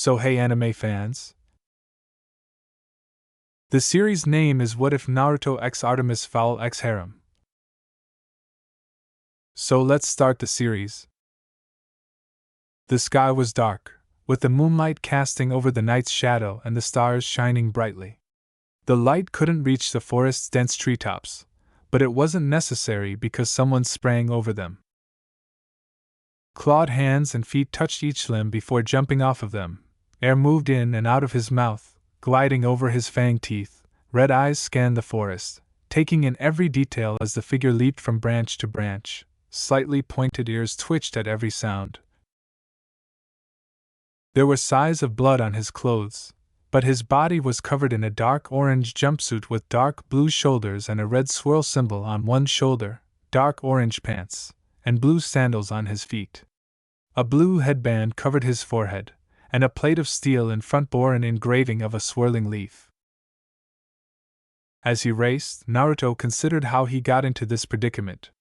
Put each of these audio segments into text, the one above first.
So hey anime fans. The series name is What If Naruto x Artemis Fowl x Harem. So let's start the series. The sky was dark, with the moonlight casting over the night's shadow and the stars shining brightly. The light couldn't reach the forest's dense treetops, but it wasn't necessary because someone sprang over them. Clawed hands and feet touched each limb before jumping off of them. Air moved in and out of his mouth, gliding over his fanged teeth. Red eyes scanned the forest, taking in every detail as the figure leaped from branch to branch. Slightly pointed ears twitched at every sound. There were sighs of blood on his clothes, but his body was covered in a dark orange jumpsuit with dark blue shoulders and a red swirl symbol on one shoulder, dark orange pants, and blue sandals on his feet. A blue headband covered his forehead, and a plate of steel in front bore an engraving of a swirling leaf. As he raced, Naruto considered how he got into this predicament.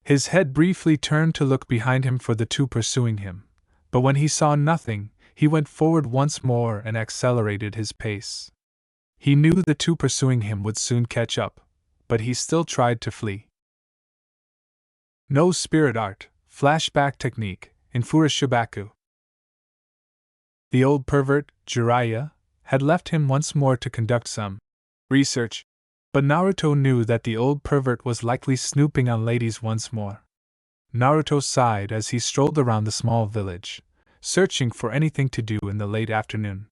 His head briefly turned to look behind him for the two pursuing him, but when he saw nothing, he went forward once more and accelerated his pace. He knew the two pursuing him would soon catch up, but he still tried to flee. No spirit art, flashback technique, in Furushibaku. The old pervert, Jiraiya, had left him once more to conduct some research, but Naruto knew that the old pervert was likely snooping on ladies once more. Naruto sighed as he strolled around the small village, searching for anything to do in the late afternoon.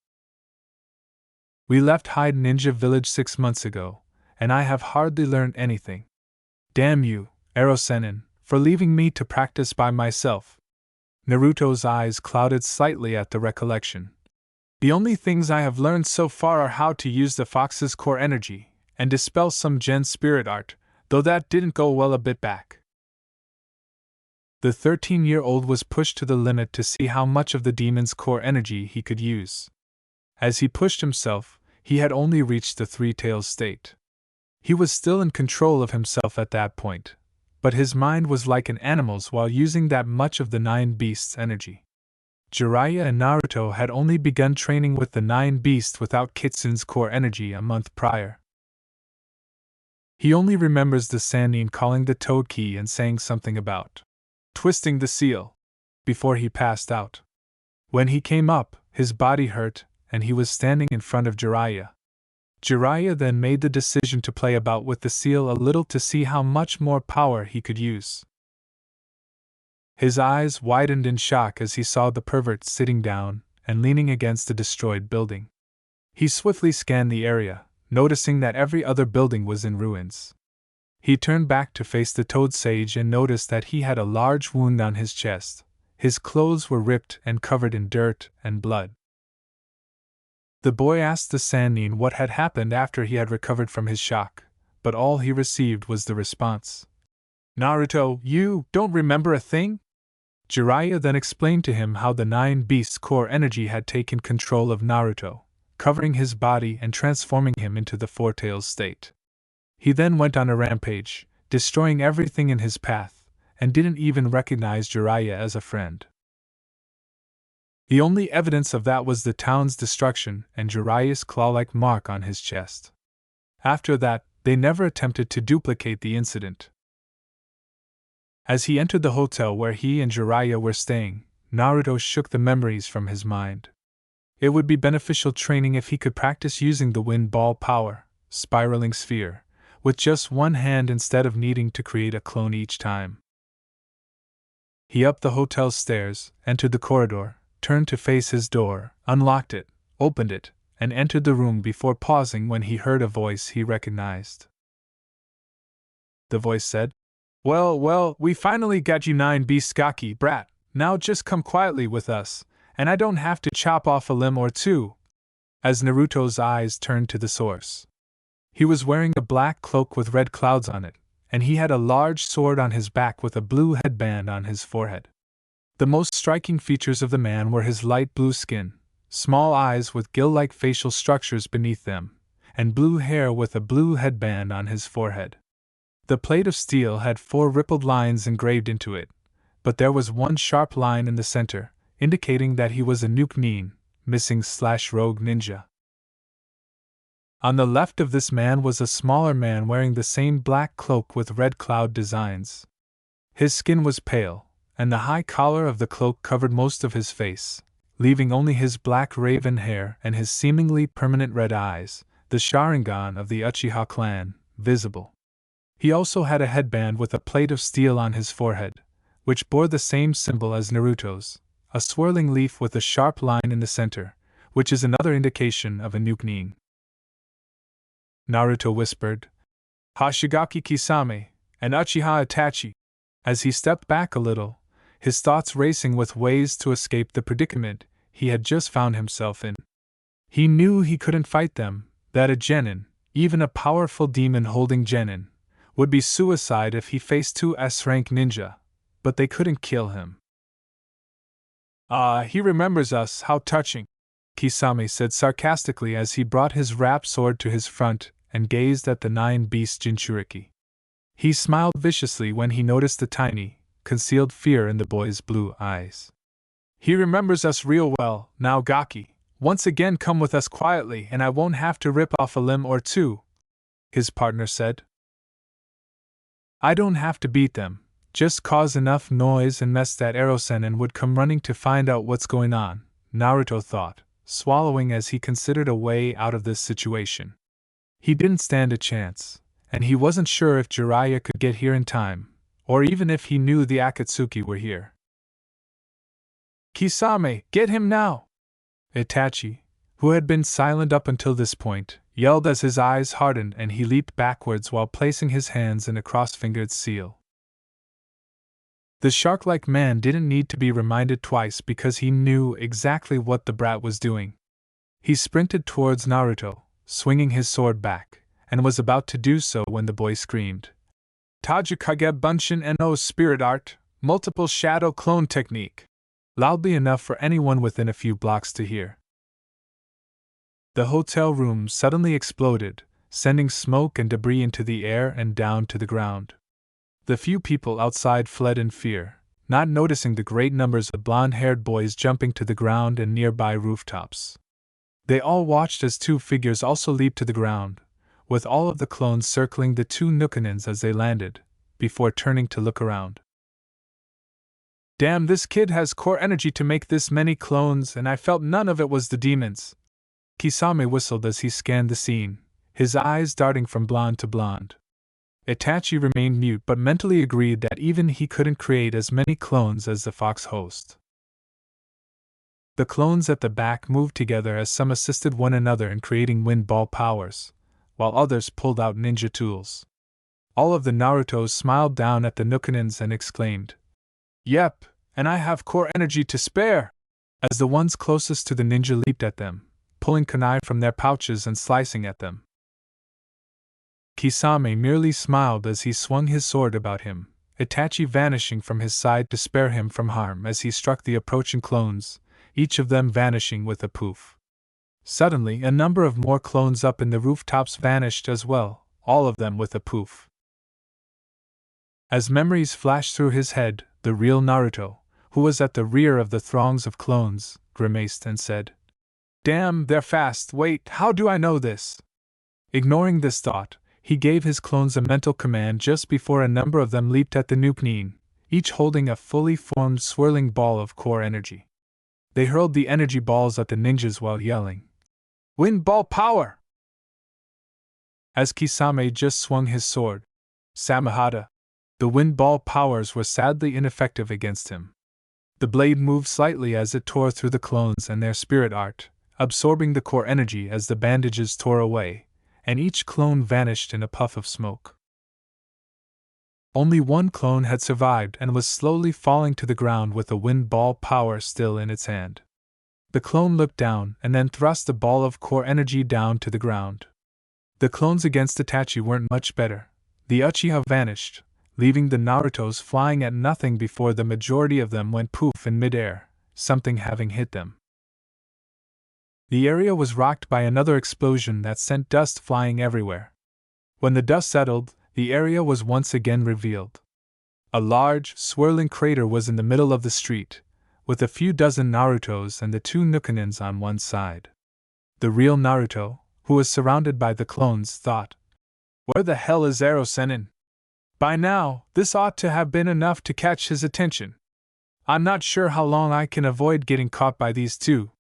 We left Hyde Ninja Village 6 months ago, and I have hardly learned anything. Damn you, Ero-Sennin, for leaving me to practice by myself. Naruto's eyes clouded slightly at the recollection. The only things I have learned so far are how to use the fox's core energy, and dispel some Gen spirit art, though that didn't go well a bit back. The 13-year-old was pushed to the limit to see how much of the demon's core energy he could use. As he pushed himself, he had only reached the three-tails state. He was still in control of himself at that point, but his mind was like an animal's while using that much of the nine beasts' energy. Jiraiya and Naruto had only begun training with the nine beasts without Kitsun's core energy a month prior. He only remembers the Sannin calling the toad key and saying something about twisting the seal before he passed out. When he came up, his body hurt, and he was standing in front of Jiraiya. Jiraiya then made the decision to play about with the seal a little to see how much more power he could use. His eyes widened in shock as he saw the pervert sitting down and leaning against a destroyed building. He swiftly scanned the area, noticing that every other building was in ruins. He turned back to face the toad sage and noticed that he had a large wound on his chest. His clothes were ripped and covered in dirt and blood. The boy asked the Sannin what had happened after he had recovered from his shock, but all he received was the response. Naruto, you don't remember a thing? Jiraiya then explained to him how the nine beasts' core energy had taken control of Naruto, covering his body and transforming him into the four-tails state. He then went on a rampage, destroying everything in his path, and didn't even recognize Jiraiya as a friend. The only evidence of that was the town's destruction and Jiraiya's claw-like mark on his chest. After that, they never attempted to duplicate the incident. As he entered the hotel where he and Jiraiya were staying, Naruto shook the memories from his mind. It would be beneficial training if he could practice using the wind ball power, spiraling sphere, with just one hand instead of needing to create a clone each time. He upped the hotel's stairs, entered the corridor, turned to face his door, unlocked it, opened it, and entered the room before pausing when he heard a voice he recognized. The voice said, Well, we finally got you 9B Skaki, brat. Now just come quietly with us, and I don't have to chop off a limb or two. As Naruto's eyes turned to the source. He was wearing a black cloak with red clouds on it, and he had a large sword on his back with a blue headband on his forehead. The most striking features of the man were his light blue skin, small eyes with gill-like facial structures beneath them, and blue hair with a blue headband on his forehead. The plate of steel had 4 rippled lines engraved into it, but there was one sharp line in the center, indicating that he was a Nuke Nin, missing/rogue ninja. On the left of this man was a smaller man wearing the same black cloak with red cloud designs. His skin was pale, and the high collar of the cloak covered most of his face, leaving only his black raven hair and his seemingly permanent red eyes, the Sharingan of the Uchiha clan, visible. He also had a headband with a plate of steel on his forehead, which bore the same symbol as Naruto's, a swirling leaf with a sharp line in the center, which is another indication of a Nukenin. Naruto whispered, "Hashigaki Kisame, and Uchiha Itachi." As he stepped back a little, his thoughts racing with ways to escape the predicament he had just found himself in. He knew he couldn't fight them, that a genin, even a powerful demon holding genin, would be suicide if he faced two S-rank ninja, but they couldn't kill him. "Ah, he remembers us, how touching," Kisame said sarcastically as he brought his wrap sword to his front and gazed at the 9-beast Jinchuriki. He smiled viciously when he noticed the tiny, concealed fear in the boy's blue eyes. "He remembers us real well. Now Gaki, once again come with us quietly and I won't have to rip off a limb or two," his partner said. "I don't have to beat them, just cause enough noise and mess that Erosenin would come running to find out what's going on," Naruto thought, swallowing as he considered a way out of this situation. He didn't stand a chance, and he wasn't sure if Jiraiya could get here in time, or even if he knew the Akatsuki were here. "Kisame, get him now!" Itachi, who had been silent up until this point, yelled as his eyes hardened and he leaped backwards while placing his hands in a cross-fingered seal. The shark-like man didn't need to be reminded twice because he knew exactly what the brat was doing. He sprinted towards Naruto, swinging his sword back, and was about to do so when the boy screamed, "Tajikage Bunshin no Spirit Art, Multiple Shadow Clone Technique," loudly enough for anyone within a few blocks to hear. The hotel room suddenly exploded, sending smoke and debris into the air and down to the ground. The few people outside fled in fear, not noticing the great numbers of blonde-haired boys jumping to the ground and nearby rooftops. They all watched as two figures also leaped to the ground, with all of the clones circling the two Nukenins as they landed, before turning to look around. "Damn, this kid has core energy to make this many clones, and I felt none of it was the demons," Kisame whistled as he scanned the scene, his eyes darting from blonde to blonde. Itachi remained mute but mentally agreed that even he couldn't create as many clones as the Fox host. The clones at the back moved together as some assisted one another in creating wind ball powers, while others pulled out ninja tools. All of the Narutos smiled down at the Nukenins and exclaimed, "Yep, and I have core energy to spare!" as the ones closest to the ninja leaped at them, pulling kunai from their pouches and slicing at them. Kisame merely smiled as he swung his sword about him, Itachi vanishing from his side to spare him from harm as he struck the approaching clones, each of them vanishing with a poof. Suddenly, a number of more clones up in the rooftops vanished as well, all of them with a poof. As memories flashed through his head, the real Naruto, who was at the rear of the throngs of clones, grimaced and said, "Damn, they're fast, wait, how do I know this?" Ignoring this thought, he gave his clones a mental command just before a number of them leaped at the Nukenin, each holding a fully formed swirling ball of core energy. They hurled the energy balls at the ninjas while yelling, "Wind ball power!" As Kisame just swung his sword, Samahata, the wind ball powers were sadly ineffective against him. The blade moved slightly as it tore through the clones and their spirit art, absorbing the core energy as the bandages tore away, and each clone vanished in a puff of smoke. Only one clone had survived and was slowly falling to the ground with the wind ball power still in its hand. The clone looked down and then thrust the ball of core energy down to the ground. The clones against Itachi weren't much better. The Uchiha vanished, leaving the Narutos flying at nothing before the majority of them went poof in midair, something having hit them. The area was rocked by another explosion that sent dust flying everywhere. When the dust settled, the area was once again revealed. A large, swirling crater was in the middle of the street, with a few dozen Narutos and the two Nukanins on one side. The real Naruto, who was surrounded by the clones, thought, "Where the hell is Ero Sennin? By now, this ought to have been enough to catch his attention. I'm not sure how long I can avoid getting caught by these two."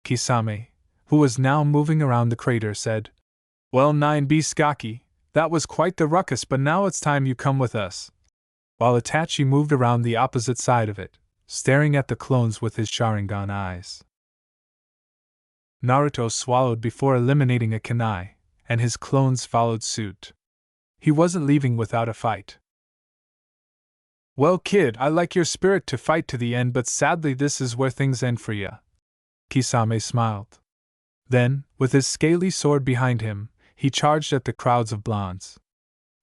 Kisame, who was now moving around the crater, said, "Well, 9B Skaki, that was quite the ruckus, but now it's time you come with us." While Itachi moved around the opposite side of it, staring at the clones with his Sharingan eyes. Naruto swallowed before eliminating a kunai, and his clones followed suit. He wasn't leaving without a fight. "Well, kid, I like your spirit to fight to the end, but sadly this is where things end for ya." Kisame smiled. Then, with his scaly sword behind him, he charged at the crowds of blondes.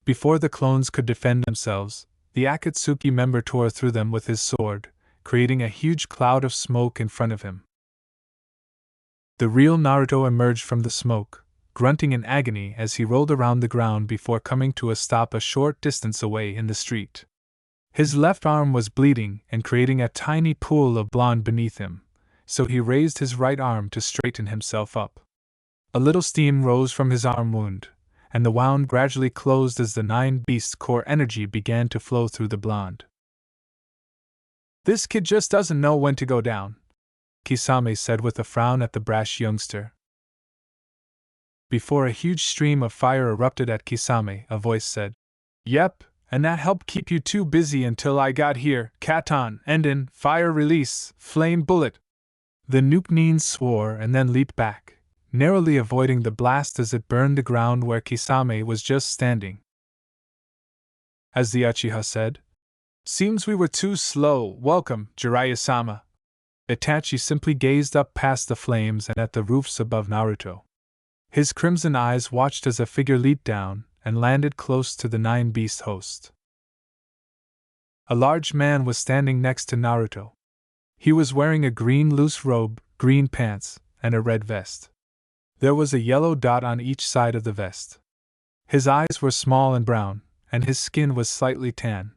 Before the clones could defend themselves, the Akatsuki member tore through them with his sword, creating a huge cloud of smoke in front of him. The real Naruto emerged from the smoke, grunting in agony as he rolled around the ground before coming to a stop a short distance away in the street. His left arm was bleeding and creating a tiny pool of blonde beneath him, so he raised his right arm to straighten himself up. A little steam rose from his arm wound, and the wound gradually closed as the 9-beast core energy began to flow through the blonde. "This kid just doesn't know when to go down," Kisame said with a frown at the brash youngster. Before a huge stream of fire erupted at Kisame, a voice said, "Yep, and that helped keep you too busy until I got here. Katon, Endin, fire release, flame bullet." The Nukenin swore and then leaped back, narrowly avoiding the blast as it burned the ground where Kisame was just standing. As the Uchiha said, "Seems we were too slow. Welcome, Jiraiya-sama." Itachi simply gazed up past the flames and at the roofs above Naruto. His crimson eyes watched as a figure leaped down and landed close to the 9-beast host. A large man was standing next to Naruto. He was wearing a green loose robe, green pants, and a red vest. There was a yellow dot on each side of the vest. His eyes were small and brown, and his skin was slightly tan.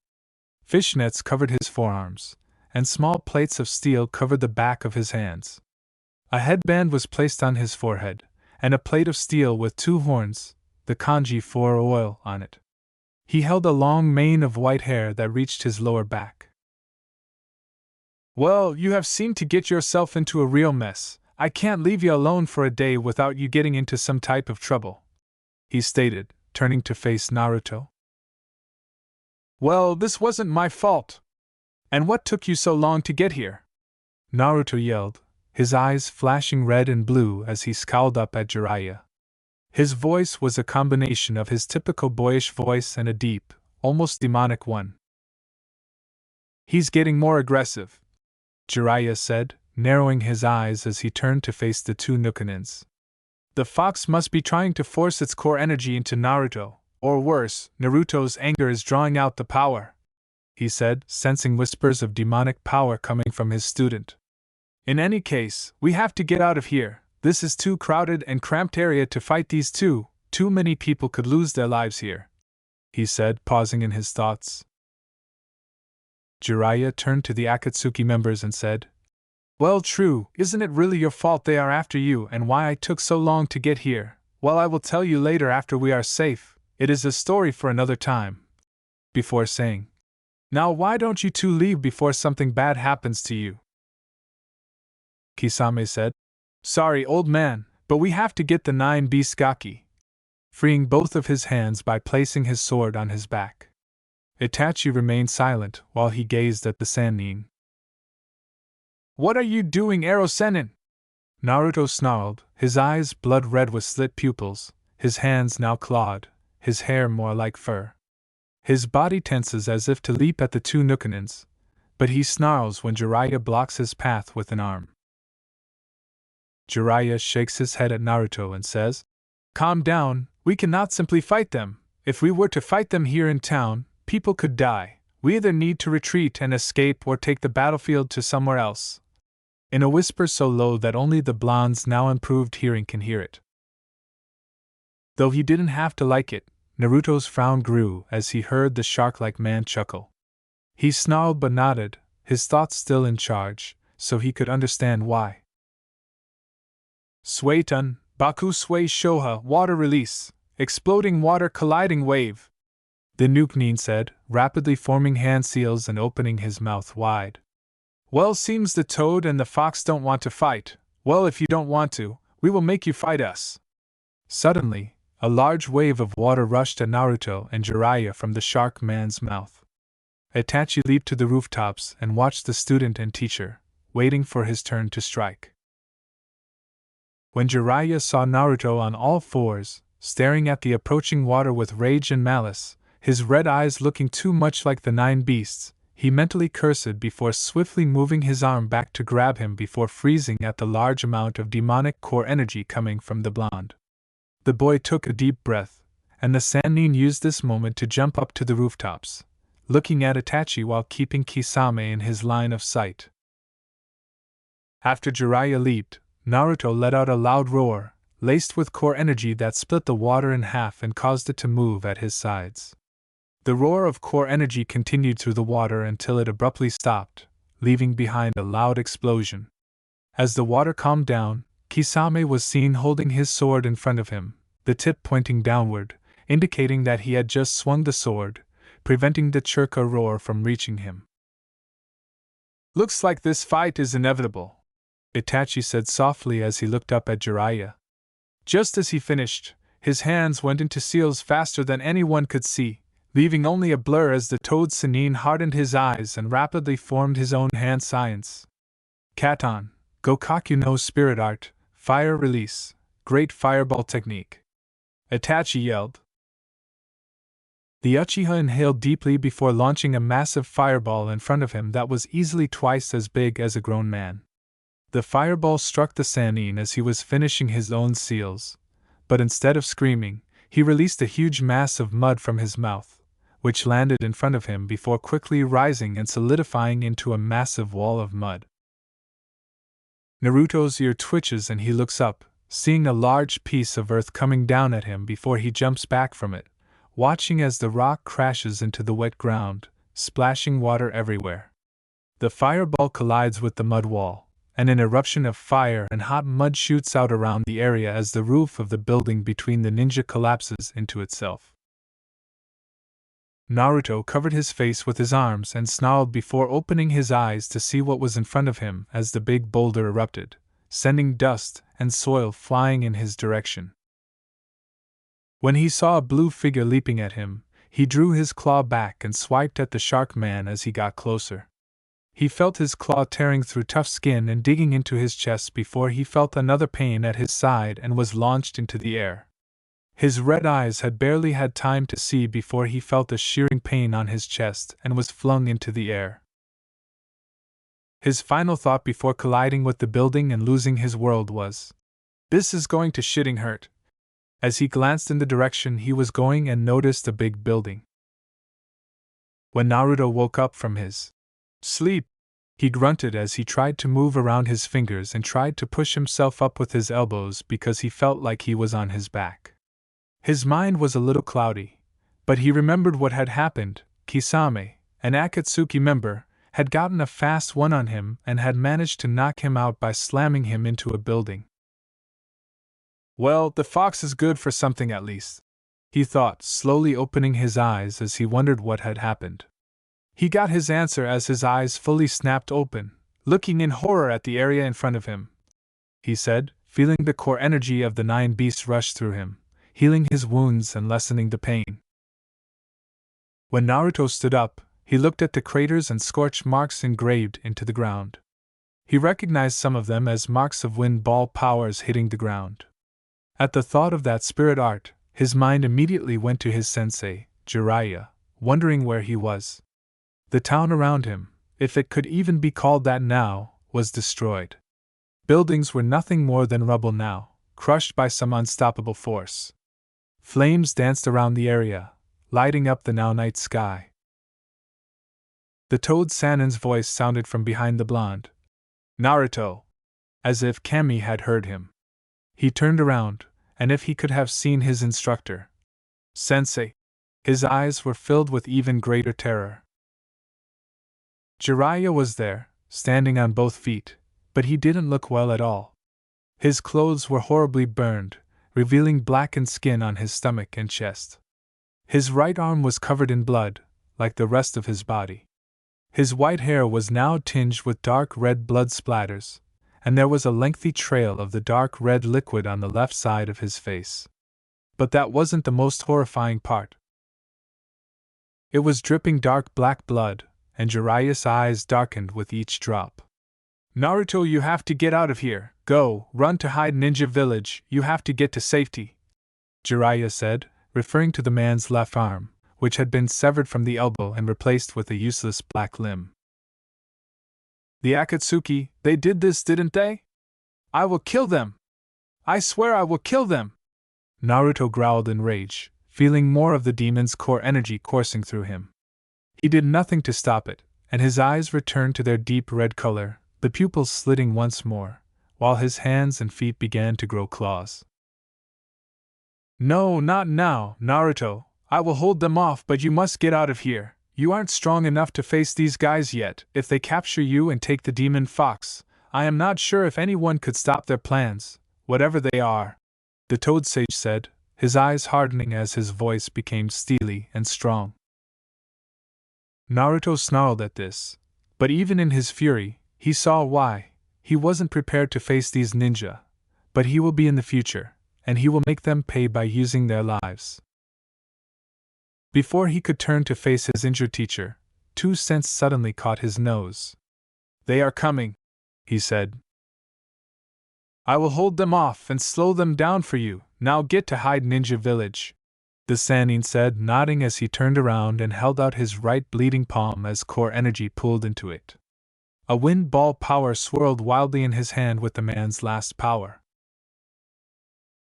Fishnets covered his forearms, and small plates of steel covered the back of his hands. A headband was placed on his forehead, and a plate of steel with 2 horns, the kanji for oil, on it. He held a long mane of white hair that reached his lower back. "Well, you have seemed to get yourself into a real mess. I can't leave you alone for a day without you getting into some type of trouble," he stated, turning to face Naruto. "Well, this wasn't my fault. And what took you so long to get here?" Naruto yelled, his eyes flashing red and blue as he scowled up at Jiraiya. His voice was a combination of his typical boyish voice and a deep, almost demonic one. "He's getting more aggressive," Jiraiya said, narrowing his eyes as he turned to face the 2 Nukanins. "The fox must be trying to force its core energy into Naruto, or worse, Naruto's anger is drawing out the power," he said, sensing whispers of demonic power coming from his student. "In any case, we have to get out of here. This is too crowded and cramped area to fight these two. Too many people could lose their lives here," he said, pausing in his thoughts. Jiraiya turned to the Akatsuki members and said, "Well, true, isn't it really your fault they are after you and why I took so long to get here? Well, I will tell you later after we are safe. It is a story for another time." Before saying, "Now why don't you two leave before something bad happens to you?" Kisame said, "Sorry, old man, but we have to get the 9-beast Gaki," freeing both of his hands by placing his sword on his back. Itachi remained silent while he gazed at the Sannin. "What are you doing, Ero Sennin?" Naruto snarled, his eyes blood red with slit pupils, his hands now clawed, his hair more like fur. His body tenses as if to leap at the 2 Nukanins, but he snarls when Jiraiya blocks his path with an arm. Jiraiya shakes his head at Naruto and says, "Calm down, we cannot simply fight them. If we were to fight them here in town, people could die. We either need to retreat and escape or take the battlefield to somewhere else." In a whisper so low that only the blonde's now improved hearing can hear it. Though he didn't have to like it, Naruto's frown grew as he heard the shark-like man chuckle. He snarled but nodded, his thoughts still in charge, so he could understand why. Suetun, Baku Sui Shoha, water release, exploding water colliding wave. The Nuknin said, rapidly forming hand seals and opening his mouth wide. Well, seems the toad and the fox don't want to fight. Well, if you don't want to, we will make you fight us. Suddenly, a large wave of water rushed at Naruto and Jiraiya from the shark man's mouth. Itachi leaped to the rooftops and watched the student and teacher, waiting for his turn to strike. When Jiraiya saw Naruto on all fours, staring at the approaching water with rage and malice, his red eyes looking too much like the 9 beasts, he mentally cursed before swiftly moving his arm back to grab him before freezing at the large amount of demonic core energy coming from the blonde. The boy took a deep breath, and the Sannin used this moment to jump up to the rooftops, looking at Itachi while keeping Kisame in his line of sight. After Jiraiya leaped, Naruto let out a loud roar, laced with core energy that split the water in half and caused it to move at his sides. The roar of core energy continued through the water until it abruptly stopped, leaving behind a loud explosion. As the water calmed down, Kisame was seen holding his sword in front of him, the tip pointing downward, indicating that he had just swung the sword, preventing the Churka roar from reaching him. Looks like this fight is inevitable, Itachi said softly as he looked up at Jiraiya. Just as he finished, his hands went into seals faster than anyone could see, leaving only a blur as the toad Sannin hardened his eyes and rapidly formed his own hand science. Katon, Gokaku no Spirit Art, Fire Release, Great Fireball Technique. Itachi yelled. The Uchiha inhaled deeply before launching a massive fireball in front of him that was easily twice as big as a grown man. The fireball struck the Sannin as he was finishing his own seals, but instead of screaming, he released a huge mass of mud from his mouth, which landed in front of him before quickly rising and solidifying into a massive wall of mud. Naruto's ear twitches and he looks up, seeing a large piece of earth coming down at him before he jumps back from it, watching as the rock crashes into the wet ground, splashing water everywhere. The fireball collides with the mud wall, and an eruption of fire and hot mud shoots out around the area as the roof of the building between the ninja collapses into itself. Naruto covered his face with his arms and snarled before opening his eyes to see what was in front of him as the big boulder erupted, sending dust and soil flying in his direction. When he saw a blue figure leaping at him, he drew his claw back and swiped at the shark man as he got closer. He felt his claw tearing through tough skin and digging into his chest before he felt another pain at his side and was launched into the air. His red eyes had barely had time to see before he felt a shearing pain on his chest and was flung into the air. His final thought before colliding with the building and losing his world was, "This is going to shitting hurt." As he glanced in the direction he was going and noticed a big building. When Naruto woke up from his sleep, he grunted as he tried to move around his fingers and tried to push himself up with his elbows because he felt like he was on his back. His mind was a little cloudy, but he remembered what had happened. Kisame, an Akatsuki member, had gotten a fast one on him and had managed to knock him out by slamming him into a building. Well, the fox is good for something at least, he thought, slowly opening his eyes as he wondered what had happened. He got his answer as his eyes fully snapped open, looking in horror at the area in front of him. He said, feeling the core energy of the 9 beasts rush through him, healing his wounds and lessening the pain. When Naruto stood up, he looked at the craters and scorch marks engraved into the ground. He recognized some of them as marks of wind ball powers hitting the ground. At the thought of that spirit art, his mind immediately went to his sensei, Jiraiya, wondering where he was. The town around him, if it could even be called that now, was destroyed. Buildings were nothing more than rubble now, crushed by some unstoppable force. Flames danced around the area, lighting up the now night sky. The toad Sannin's voice sounded from behind the blonde. Naruto! As if Kami had heard him. He turned around, and if he could have seen his instructor, Sensei, his eyes were filled with even greater terror. Jiraiya was there, standing on both feet, but he didn't look well at all. His clothes were horribly burned, revealing blackened skin on his stomach and chest. His right arm was covered in blood, like the rest of his body. His white hair was now tinged with dark red blood splatters, and there was a lengthy trail of the dark red liquid on the left side of his face. But that wasn't the most horrifying part. It was dripping dark black blood, and Jiraiya's eyes darkened with each drop. Naruto, you have to get out of here. Go, run to Hide Ninja Village, you have to get to safety, Jiraiya said, referring to the man's left arm, which had been severed from the elbow and replaced with a useless black limb. The Akatsuki, they did this, didn't they? I will kill them! I swear I will kill them! Naruto growled in rage, feeling more of the demon's core energy coursing through him. He did nothing to stop it, and his eyes returned to their deep red color, the pupils slitting once more, while his hands and feet began to grow claws. No, not now, Naruto. I will hold them off, but you must get out of here. You aren't strong enough to face these guys yet. If they capture you and take the demon fox, I am not sure if anyone could stop their plans, whatever they are, the Toad Sage said, his eyes hardening as his voice became steely and strong. Naruto snarled at this, but even in his fury, he saw why. He wasn't prepared to face these ninja, but he will be in the future, and he will make them pay by using their lives. Before he could turn to face his injured teacher, 2 cents suddenly caught his nose. They are coming, he said. I will hold them off and slow them down for you. Now get to Hide Ninja Village, the Sannin said, nodding as he turned around and held out his right bleeding palm as core energy pulled into it. A wind ball power swirled wildly in his hand with the man's last power.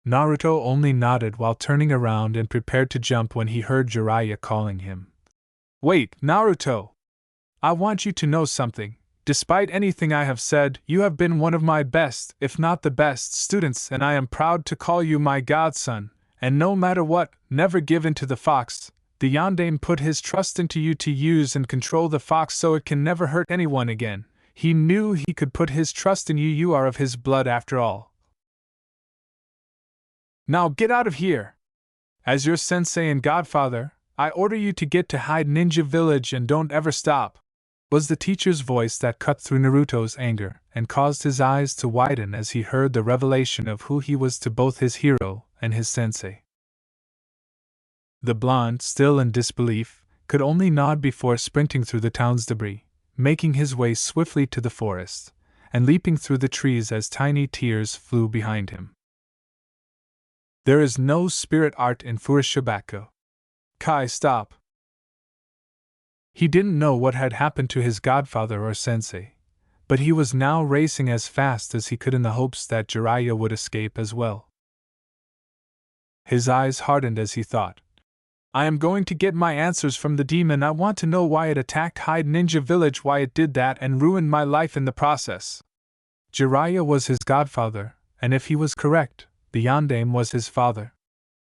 Naruto only nodded while turning around and prepared to jump when he heard Jiraiya calling him. Wait, Naruto! I want you to know something. Despite anything I have said, you have been one of my best, if not the best, students, and I am proud to call you my godson, and no matter what, never give in to the fox. The Yondaime put his trust into you to use and control the fox so it can never hurt anyone again. He knew he could put his trust in you. You are of his blood after all. Now get out of here! As your sensei and godfather, I order you to get to Hide Ninja Village and don't ever stop, was the teacher's voice that cut through Naruto's anger and caused his eyes to widen as he heard the revelation of who he was to both his hero and his sensei. The blonde, still in disbelief, could only nod before sprinting through the town's debris, making his way swiftly to the forest, and leaping through the trees as tiny tears flew behind him. There is no spirit art in Furushibaku. Kai, stop! He didn't know what had happened to his godfather or sensei, but he was now racing as fast as he could in the hopes that Jiraiya would escape as well. His eyes hardened as he thought, I am going to get my answers from the demon. I want to know why it attacked Hide Ninja Village, why it did that and ruined my life in the process. Jiraiya was his godfather, and if he was correct, the Yondaime was his father.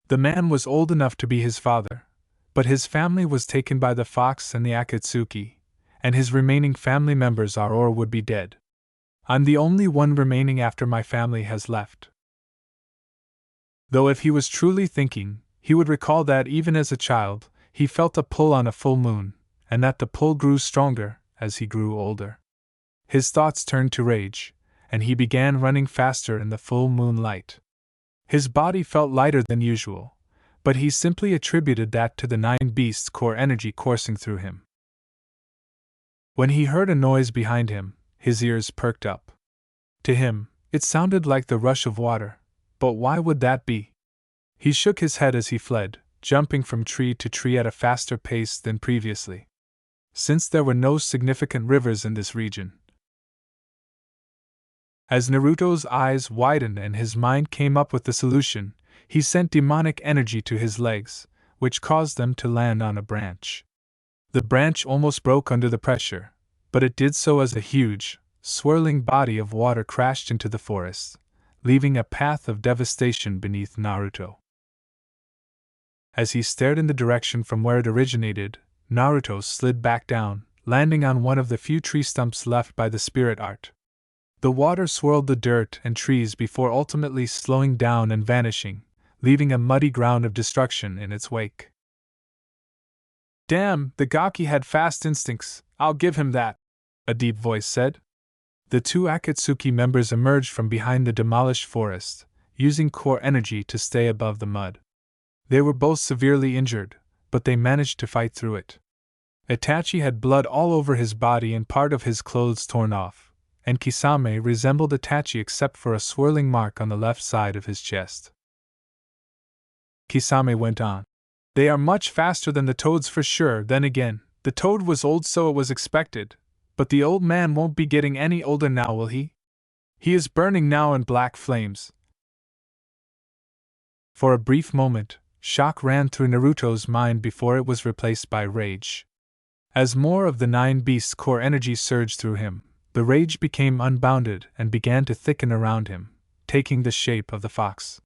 The man was old enough to be his father, but his family was taken by the fox and the Akatsuki, and his remaining family members are or would be dead. I'm the only one remaining after my family has left. Though if he was truly thinking, he would recall that even as a child, he felt a pull on a full moon, and that the pull grew stronger as he grew older. His thoughts turned to rage, and he began running faster in the full moonlight. His body felt lighter than usual, but he simply attributed that to the 9 beasts' core energy coursing through him. When he heard a noise behind him, his ears perked up. To him, it sounded like the rush of water, but why would that be? He shook his head as he fled, jumping from tree to tree at a faster pace than previously, since there were no significant rivers in this region. As Naruto's eyes widened and his mind came up with the solution, he sent demonic energy to his legs, which caused them to land on a branch. The branch almost broke under the pressure, but it did so as a huge, swirling body of water crashed into the forest, leaving a path of devastation beneath Naruto. As he stared in the direction from where it originated, Naruto slid back down, landing on one of the few tree stumps left by the spirit art. The water swirled the dirt and trees before ultimately slowing down and vanishing, leaving a muddy ground of destruction in its wake. "Damn, the Gaki had fast instincts, I'll give him that," a deep voice said. The two Akatsuki members emerged from behind the demolished forest, using core energy to stay above the mud. They were both severely injured, but they managed to fight through it. Itachi had blood all over his body and part of his clothes torn off, and Kisame resembled Itachi except for a swirling mark on the left side of his chest. Kisame went on. "They are much faster than the toads for sure. Then again, the toad was old, so it was expected. But the old man won't be getting any older now, will he? He is burning now in black flames." For a brief moment, shock ran through Naruto's mind before it was replaced by rage. As more of the nine beasts' core energy surged through him, the rage became unbounded and began to thicken around him, taking the shape of the fox.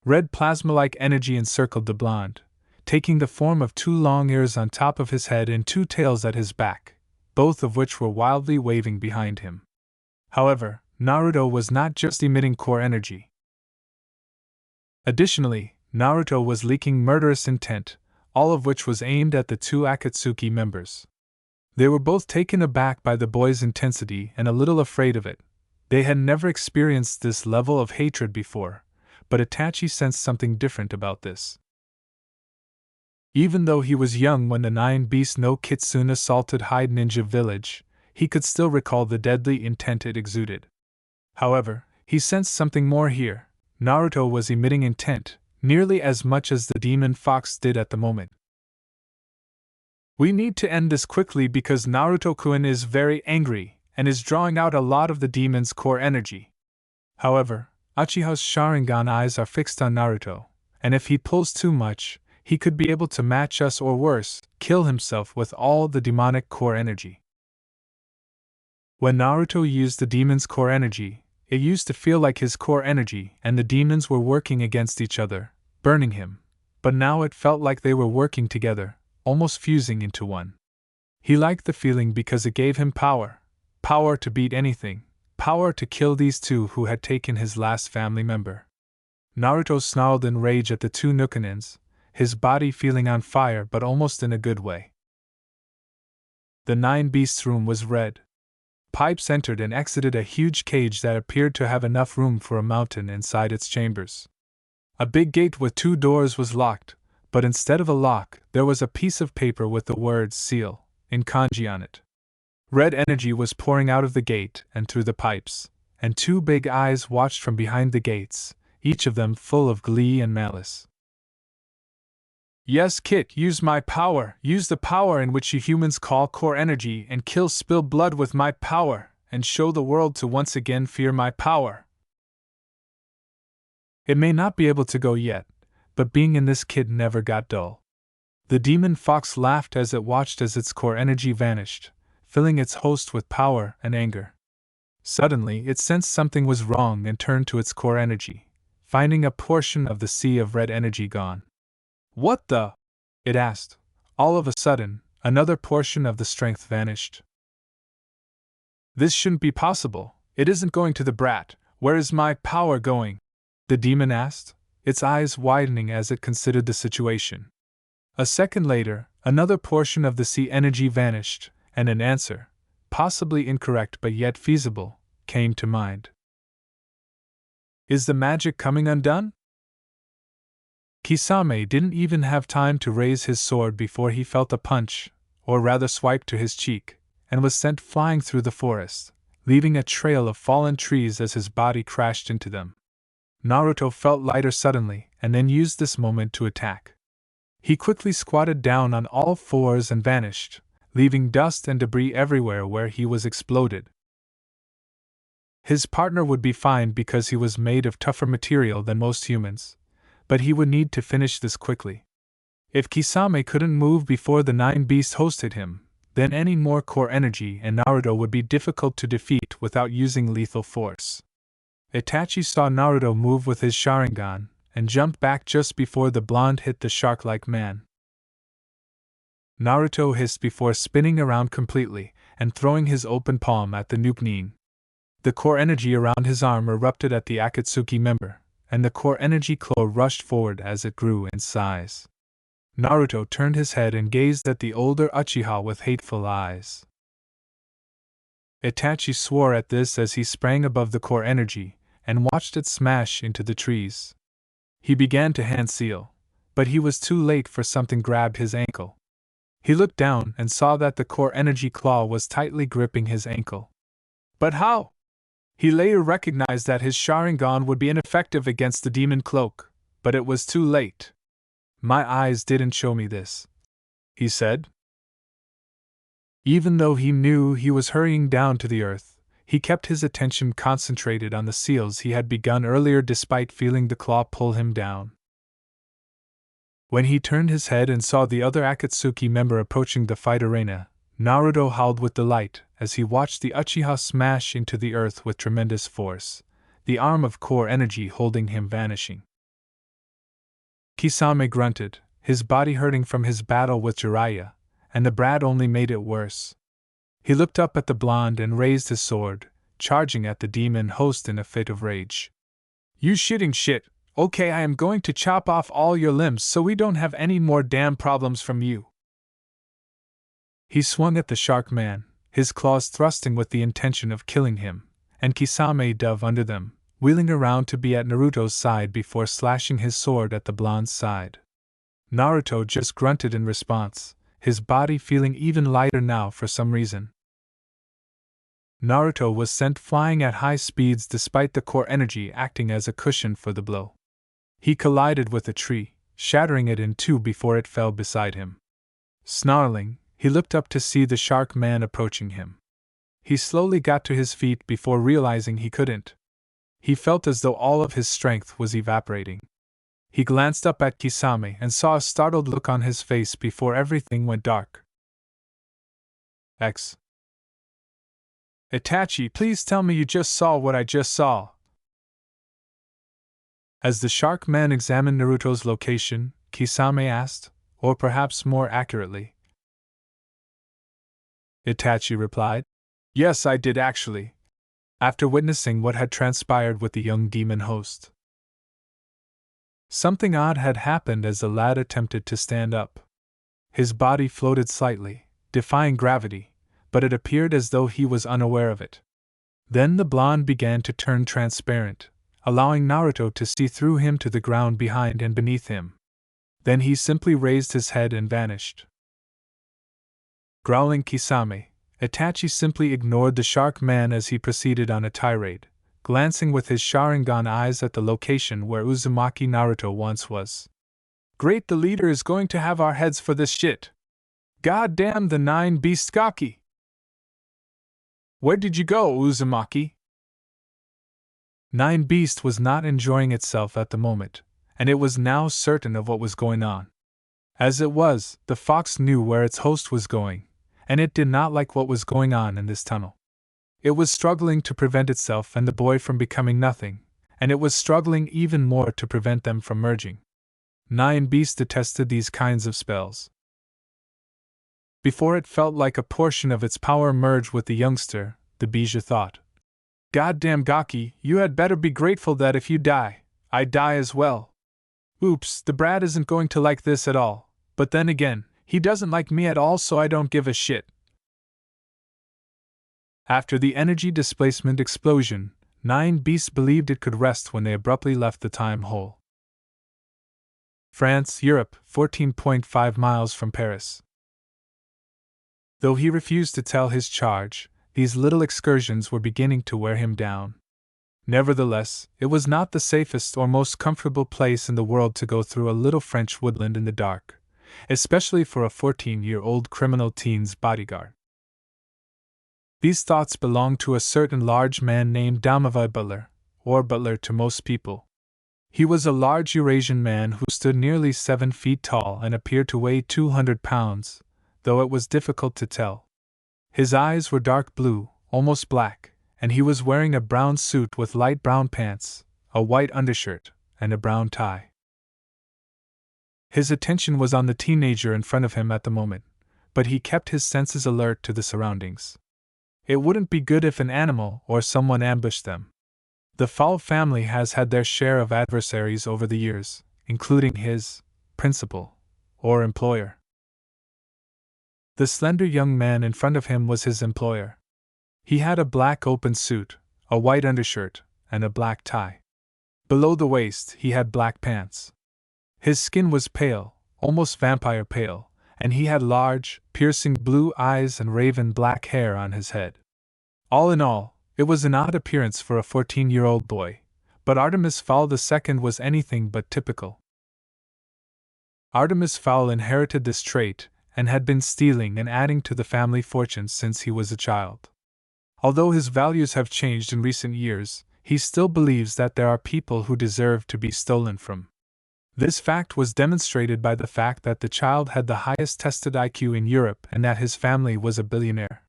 Red plasma-like energy encircled the blonde, taking the form of two long ears on top of his head and two tails at his back, both of which were wildly waving behind him. However, Naruto was not just emitting core energy. Additionally, Naruto was leaking murderous intent, all of which was aimed at the two Akatsuki members. They were both taken aback by the boy's intensity and a little afraid of it. They had never experienced this level of hatred before, but Itachi sensed something different about this. Even though he was young when the Nine Beast no Kitsune assaulted Hyde Ninja Village, he could still recall the deadly intent it exuded. However, he sensed something more here. Naruto was emitting intent, nearly as much as the demon fox did at the moment. "We need to end this quickly because Naruto-kun is very angry and is drawing out a lot of the demon's core energy." However, Uchiha's Sharingan eyes are fixed on Naruto, and if he pulls too much, he could be able to match us or worse, kill himself with all the demonic core energy. When Naruto used the demon's core energy, it used to feel like his core energy and the demons were working against each other, burning him, but now it felt like they were working together, almost fusing into one. He liked the feeling because it gave him power to beat anything, power to kill these two who had taken his last family member. Naruto snarled in rage at the two Nukanins, his body feeling on fire but almost in a good way. The Nine Beasts' room was red. Pipes entered and exited a huge cage that appeared to have enough room for a mountain inside its chambers. A big gate with two doors was locked, but instead of a lock, there was a piece of paper with the words "seal" in kanji on it. Red energy was pouring out of the gate and through the pipes, and two big eyes watched from behind the gates, each of them full of glee and malice. "Yes, Kit, use my power, use the power in which you humans call core energy and spill blood with my power, and show the world to once again fear my power." It may not be able to go yet, but being in this kid never got dull. The demon fox laughed as it watched as its core energy vanished, filling its host with power and anger. Suddenly it sensed something was wrong and turned to its core energy, finding a portion of the sea of red energy gone. "What the?" it asked. All of a sudden, another portion of the strength vanished. "This shouldn't be possible. It isn't going to the brat. Where is my power going?" the demon asked, its eyes widening as it considered the situation. A second later, another portion of the sea energy vanished, and an answer, possibly incorrect but yet feasible, came to mind. "Is the magic coming undone?" Kisame didn't even have time to raise his sword before he felt a punch, or rather swipe to his cheek, and was sent flying through the forest, leaving a trail of fallen trees as his body crashed into them. Naruto felt lighter suddenly and then used this moment to attack. He quickly squatted down on all fours and vanished, leaving dust and debris everywhere where he was exploded. His partner would be fine because he was made of tougher material than most humans, but he would need to finish this quickly. If Kisame couldn't move before the Nine Beasts hosted him, then any more core energy and Naruto would be difficult to defeat without using lethal force. Itachi saw Naruto move with his Sharingan, and jumped back just before the blonde hit the shark-like man. Naruto hissed before spinning around completely and throwing his open palm at the Nuke. The core energy around his arm erupted at the Akatsuki member, and the core energy claw rushed forward as it grew in size. Naruto turned his head and gazed at the older Uchiha with hateful eyes. Itachi swore at this as he sprang above the core energy and watched it smash into the trees. He began to hand seal, but he was too late for something grabbed his ankle. He looked down and saw that the core energy claw was tightly gripping his ankle. But how? He later recognized that his Sharingan would be ineffective against the demon cloak, but it was too late. My eyes didn't show me this, he said. Even though he knew he was hurrying down to the earth, he kept his attention concentrated on the seals he had begun earlier despite feeling the claw pull him down. When he turned his head and saw the other Akatsuki member approaching the fight arena, Naruto howled with delight as he watched the Uchiha smash into the earth with tremendous force, the arm of core energy holding him vanishing. Kisame grunted, his body hurting from his battle with Jiraiya, and the brat only made it worse. He looked up at the blonde and raised his sword, charging at the demon host in a fit of rage. You shitting shit! Okay, I am going to chop off all your limbs so we don't have any more damn problems from you. He swung at the shark man, his claws thrusting with the intention of killing him, and Kisame dove under them, wheeling around to be at Naruto's side before slashing his sword at the blonde's side. Naruto just grunted in response, his body feeling even lighter now for some reason. Naruto was sent flying at high speeds despite the core energy acting as a cushion for the blow. He collided with a tree, shattering it in two before it fell beside him. Snarling, he looked up to see the shark man approaching him. He slowly got to his feet before realizing he couldn't. He felt as though all of his strength was evaporating. He glanced up at Kisame and saw a startled look on his face before everything went dark. X. Itachi, please tell me you just saw what I just saw. As the shark man examined Naruto's location, Kisame asked, or perhaps more accurately. Itachi replied, Yes, I did actually, after witnessing what had transpired with the young demon host. Something odd had happened as the lad attempted to stand up. His body floated slightly, defying gravity, but it appeared as though he was unaware of it. Then the blonde began to turn transparent, allowing Naruto to see through him to the ground behind and beneath him. Then he simply raised his head and vanished. Growling Kisame, Itachi simply ignored the shark man as he proceeded on a tirade, glancing with his Sharingan eyes at the location where Uzumaki Naruto once was. Great, the leader is going to have our heads for this shit. God damn the 9 beast Gaki! Where did you go, Uzumaki? 9 Beast was not enjoying itself at the moment, and it was now certain of what was going on. As it was, the fox knew where its host was going, and it did not like what was going on in this tunnel. It was struggling to prevent itself and the boy from becoming nothing, and it was struggling even more to prevent them from merging. 9 Beast detested these kinds of spells. Before it felt like a portion of its power merged with the youngster, the Bija thought. Goddamn Gaki, you had better be grateful that if you die, I die as well. Oops, the brat isn't going to like this at all, but then again, he doesn't like me at all, so I don't give a shit. After the energy displacement explosion, 9 Beasts believed it could rest when they abruptly left the time hole. France, Europe, 14.5 miles from Paris. Though he refused to tell his charge, these little excursions were beginning to wear him down. Nevertheless, it was not the safest or most comfortable place in the world to go through a little French woodland in the dark, especially for a 14-year-old criminal teen's bodyguard. These thoughts belonged to a certain large man named Damavai Butler, or Butler to most people. He was a large Eurasian man who stood nearly 7 feet tall and appeared to weigh 200 pounds, though it was difficult to tell. His eyes were dark blue, almost black, and he was wearing a brown suit with light brown pants, a white undershirt, and a brown tie. His attention was on the teenager in front of him at the moment, but he kept his senses alert to the surroundings. It wouldn't be good if an animal or someone ambushed them. The Fowl family has had their share of adversaries over the years, including his principal or employer. The slender young man in front of him was his employer. He had a black open suit, a white undershirt, and a black tie. Below the waist, he had black pants. His skin was pale, almost vampire pale, and he had large, piercing blue eyes and raven black hair on his head. All in all, it was an odd appearance for a 14-year-old boy, but Artemis Fowl II was anything but typical. Artemis Fowl inherited this trait and had been stealing and adding to the family fortune since he was a child. Although his values have changed in recent years, he still believes that there are people who deserve to be stolen from. This fact was demonstrated by the fact that the child had the highest tested IQ in Europe and that his family was a billionaire.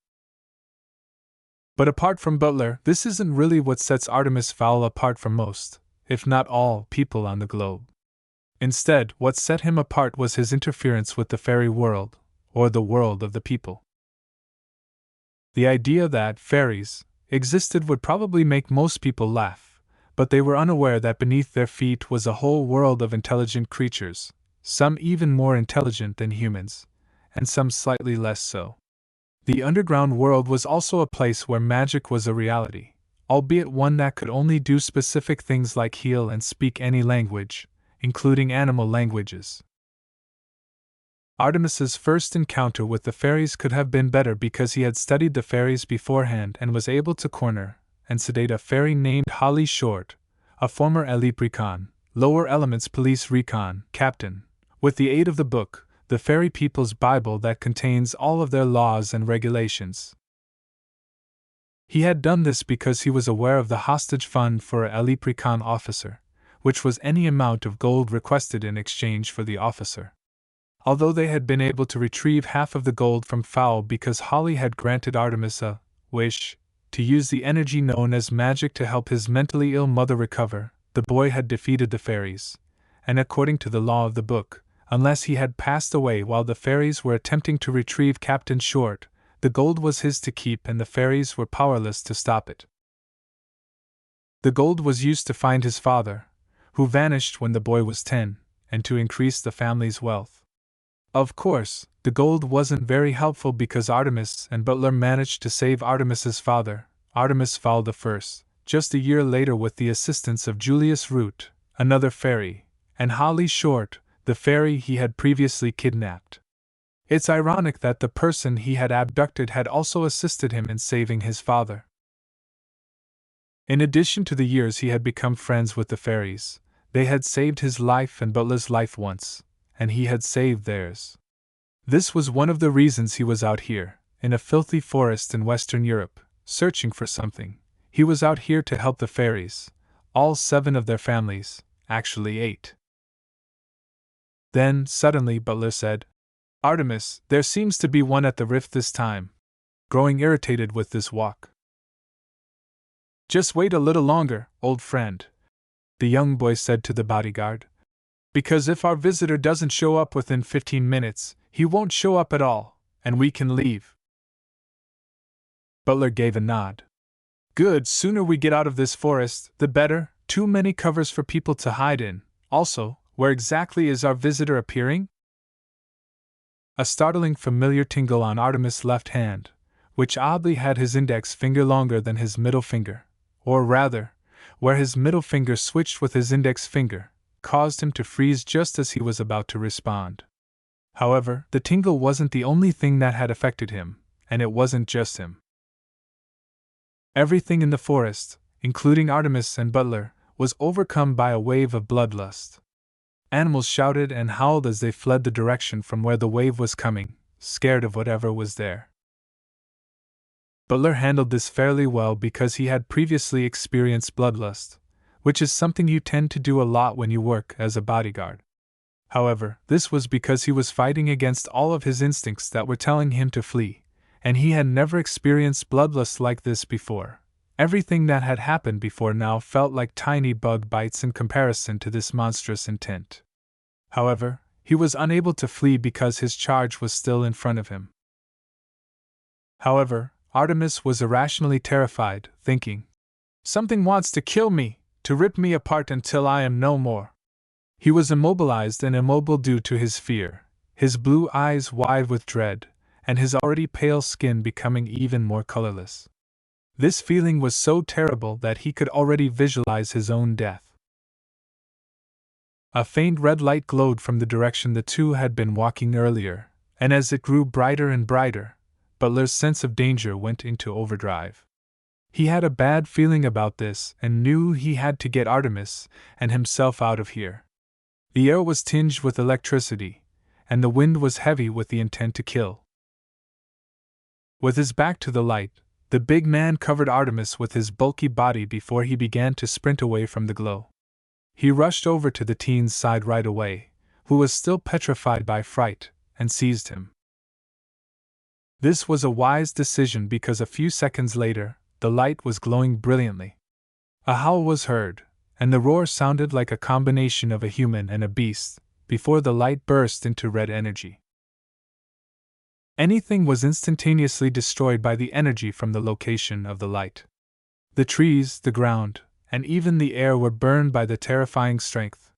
But apart from Butler, this isn't really what sets Artemis Fowl apart from most, if not all, people on the globe. Instead, what set him apart was his interference with the fairy world, or the world of the people. The idea that fairies existed would probably make most people laugh, but they were unaware that beneath their feet was a whole world of intelligent creatures, some even more intelligent than humans, and some slightly less so. The underground world was also a place where magic was a reality, albeit one that could only do specific things like heal and speak any language, including animal languages. Artemis's first encounter with the fairies could have been better because he had studied the fairies beforehand and was able to corner and sedate a fairy named Holly Short, a former Elite Recon, Lower Elements Police Recon captain, with the aid of the book, the Fairy People's Bible, that contains all of their laws and regulations. He had done this because he was aware of the hostage fund for an Elite Recon officer, which was any amount of gold requested in exchange for the officer. Although they had been able to retrieve half of the gold from Fowl because Holly had granted Artemis a wish to use the energy known as magic to help his mentally ill mother recover, the boy had defeated the fairies, and according to the law of the book, unless he had passed away while the fairies were attempting to retrieve Captain Short, the gold was his to keep and the fairies were powerless to stop it. The gold was used to find his father, who vanished when the boy was 10, and to increase the family's wealth. Of course, the gold wasn't very helpful because Artemis and Butler managed to save Artemis's father, Artemis Fowl I, just a year later with the assistance of Julius Root, another fairy, and Holly Short, the fairy he had previously kidnapped. It's ironic that the person he had abducted had also assisted him in saving his father. In addition to the years he had become friends with the fairies, they had saved his life and Butler's life once, and he had saved theirs. This was one of the reasons he was out here, in a filthy forest in Western Europe, searching for something. He was out here to help the fairies, all 7 of their families, actually 8. Then, suddenly, Butler said, "Artemis, there seems to be one at the rift this time," growing irritated with this walk. "Just wait a little longer, old friend," the young boy said to the bodyguard. "Because if our visitor doesn't show up within 15 minutes, he won't show up at all, and we can leave." Butler gave a nod. "Good, sooner we get out of this forest, the better, too many covers for people to hide in. Also, where exactly is our visitor appearing?" A startling familiar tingle on Artemis' left hand, which oddly had his index finger longer than his middle finger, or rather, where his middle finger switched with his index finger, caused him to freeze just as he was about to respond. However, the tingle wasn't the only thing that had affected him, and it wasn't just him. Everything in the forest, including Artemis and Butler, was overcome by a wave of bloodlust. Animals shouted and howled as they fled the direction from where the wave was coming, scared of whatever was there. Butler handled this fairly well because he had previously experienced bloodlust, which is something you tend to do a lot when you work as a bodyguard. However, this was because he was fighting against all of his instincts that were telling him to flee, and he had never experienced bloodlust like this before. Everything that had happened before now felt like tiny bug bites in comparison to this monstrous intent. However, he was unable to flee because his charge was still in front of him. However, Artemis was irrationally terrified, thinking, "Something wants to kill me, to rip me apart until I am no more." He was immobilized and immobile due to his fear, his blue eyes wide with dread, and his already pale skin becoming even more colorless. This feeling was so terrible that he could already visualize his own death. A faint red light glowed from the direction the two had been walking earlier, and as it grew brighter and brighter, Butler's sense of danger went into overdrive. He had a bad feeling about this and knew he had to get Artemis and himself out of here. The air was tinged with electricity, and the wind was heavy with the intent to kill. With his back to the light, the big man covered Artemis with his bulky body before he began to sprint away from the glow. He rushed over to the teen's side right away, who was still petrified by fright, and seized him. This was a wise decision because a few seconds later, the light was glowing brilliantly. A howl was heard, and the roar sounded like a combination of a human and a beast, before the light burst into red energy. Anything was instantaneously destroyed by the energy from the location of the light. The trees, the ground, and even the air were burned by the terrifying strength.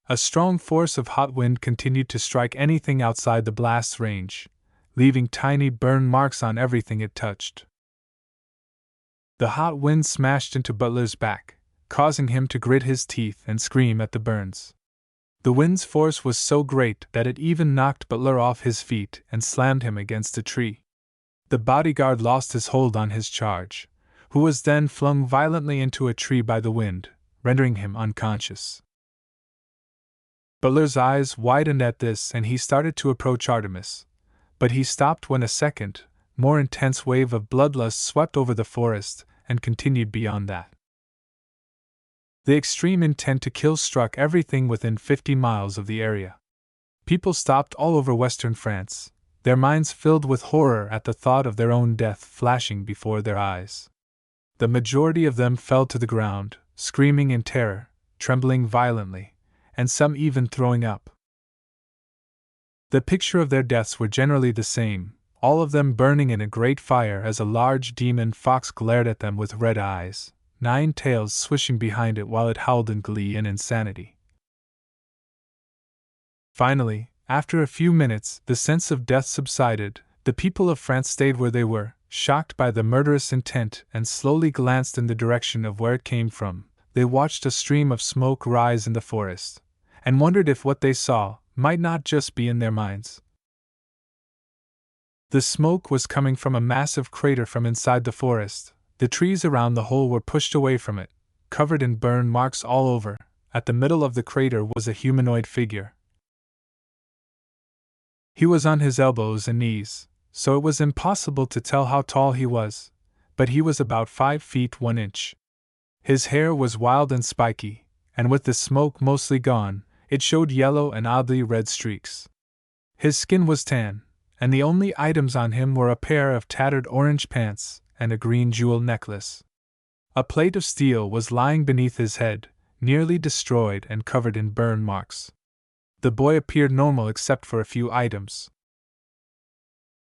A strong force of hot wind continued to strike anything outside the blast's range, leaving tiny burn marks on everything it touched. The hot wind smashed into Butler's back, causing him to grit his teeth and scream at the burns. The wind's force was so great that it even knocked Butler off his feet and slammed him against a tree. The bodyguard lost his hold on his charge, who was then flung violently into a tree by the wind, rendering him unconscious. Butler's eyes widened at this and he started to approach Artemis, but he stopped when a second, more intense wave of bloodlust swept over the forest and continued beyond that. The extreme intent to kill struck everything within 50 miles of the area. People stopped all over western France, their minds filled with horror at the thought of their own death flashing before their eyes. The majority of them fell to the ground, screaming in terror, trembling violently, and some even throwing up. The picture of their deaths were generally the same, all of them burning in a great fire as a large demon fox glared at them with red eyes, 9 tails swishing behind it while it howled in glee and insanity. Finally, after a few minutes, the sense of death subsided. The people of France stayed where they were, shocked by the murderous intent, and slowly glanced in the direction of where it came from. They watched a stream of smoke rise in the forest, and wondered if what they saw might not just be in their minds. The smoke was coming from a massive crater from inside the forest. The trees around the hole were pushed away from it, covered in burn marks all over. At the middle of the crater was a humanoid figure. He was on his elbows and knees, so it was impossible to tell how tall he was, but he was about 5 feet 1 inch. His hair was wild and spiky, and with the smoke mostly gone, it showed yellow and oddly red streaks. His skin was tan, and the only items on him were a pair of tattered orange pants and a green jewel necklace. A plate of steel was lying beneath his head, nearly destroyed and covered in burn marks. The boy appeared normal except for a few items.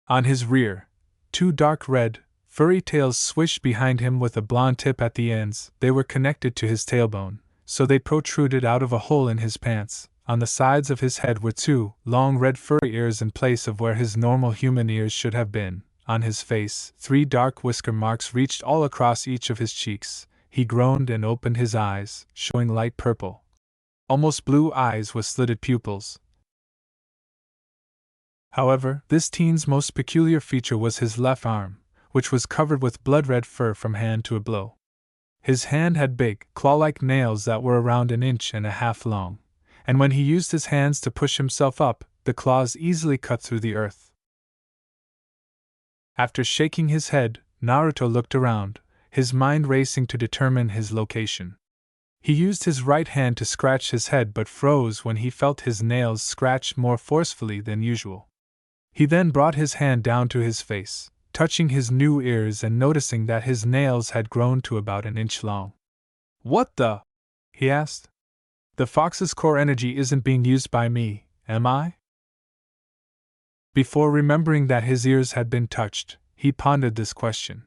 On his rear, 2 dark red, furry tails swished behind him with a blonde tip at the ends. They were connected to his tailbone, so they protruded out of a hole in his pants. On the sides of his head were 2 long red furry ears in place of where his normal human ears should have been. On his face, 3 dark whisker marks reached all across each of his cheeks. He groaned and opened his eyes, showing light purple, almost blue eyes with slitted pupils. However, this teen's most peculiar feature was his left arm, which was covered with blood-red fur from hand to a blow. His hand had big, claw-like nails that were around 1.5 inches long, and when he used his hands to push himself up, the claws easily cut through the earth. After shaking his head, Naruto looked around, his mind racing to determine his location. He used his right hand to scratch his head but froze when he felt his nails scratch more forcefully than usual. He then brought his hand down to his face, touching his new ears and noticing that his nails had grown to about 1 inch long. "What the?" he asked. "The fox's core energy isn't being used by me, am I?" Before remembering that his ears had been touched, he pondered this question.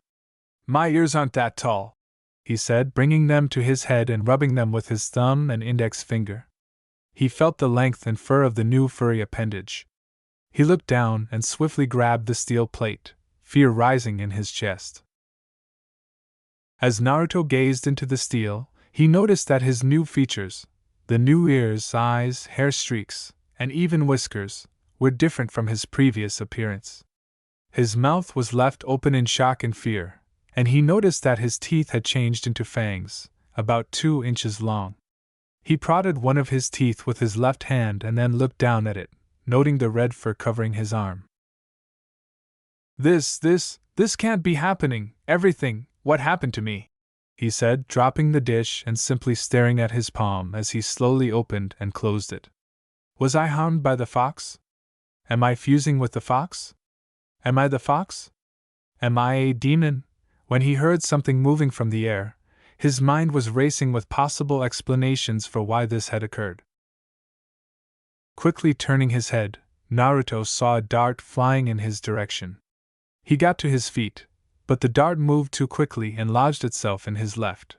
My ears aren't that tall, he said, bringing them to his head and rubbing them with his thumb and index finger. He felt the length and fur of the new furry appendage. He looked down and swiftly grabbed the steel plate, fear rising in his chest. As Naruto gazed into the steel, he noticed that his new features, the new ears, eyes, hair streaks, and even whiskers, were different from his previous appearance. His mouth was left open in shock and fear, and he noticed that his teeth had changed into fangs, about 2 inches long. He prodded one of his teeth with his left hand and then looked down at it, noting the red fur covering his arm. This can't be happening, everything, what happened to me? He said, dropping the dish and simply staring at his palm as he slowly opened and closed it. Was I harmed by the fox? Am I fusing with the fox? Am I the fox? Am I a demon? When he heard something moving from the air, his mind was racing with possible explanations for why this had occurred. Quickly turning his head, Naruto saw a dart flying in his direction. He got to his feet, but the dart moved too quickly and lodged itself in his left.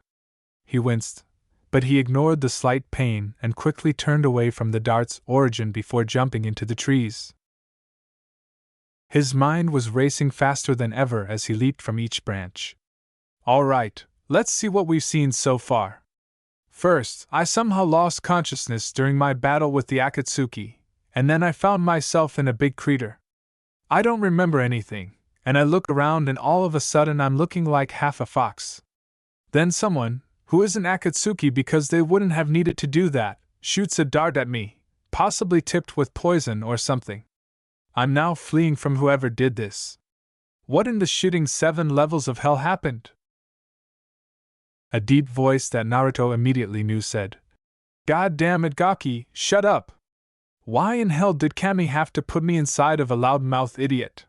He winced, but he ignored the slight pain and quickly turned away from the dart's origin before jumping into the trees. His mind was racing faster than ever as he leaped from each branch. All right, let's see what we've seen so far. First, I somehow lost consciousness during my battle with the Akatsuki, and then I found myself in a big crater. I don't remember anything, and I look around and all of a sudden I'm looking like half a fox. Then someone, who isn't Akatsuki because they wouldn't have needed to do that, shoots a dart at me, possibly tipped with poison or something. I'm now fleeing from whoever did this. What in the shitting 7 levels of hell happened? A deep voice that Naruto immediately knew said, God damn it, Gaki, shut up! Why in hell did Kami have to put me inside of a loudmouth idiot?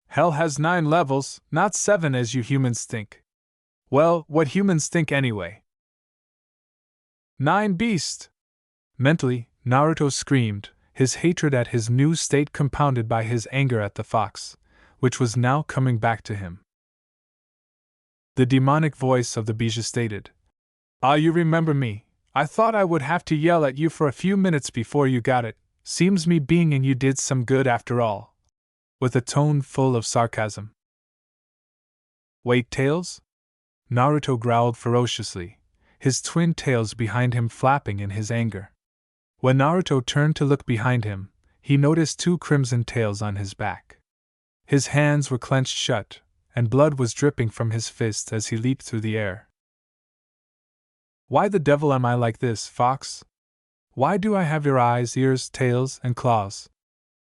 Hell has 9 levels, not 7 as you humans think. Well, what humans think anyway. 9 beast! Mentally, Naruto screamed, his hatred at his new state compounded by his anger at the fox, which was now coming back to him. The demonic voice of the Bija stated, Ah, you remember me. I thought I would have to yell at you for a few minutes before you got it. Seems me being in you did some good after all. With a tone full of sarcasm. Wait, Tails? Naruto growled ferociously, his twin tails behind him flapping in his anger. When Naruto turned to look behind him, he noticed 2 crimson tails on his back. His hands were clenched shut, and blood was dripping from his fists as he leaped through the air. Why the devil am I like this, Fox? Why do I have your eyes, ears, tails, and claws?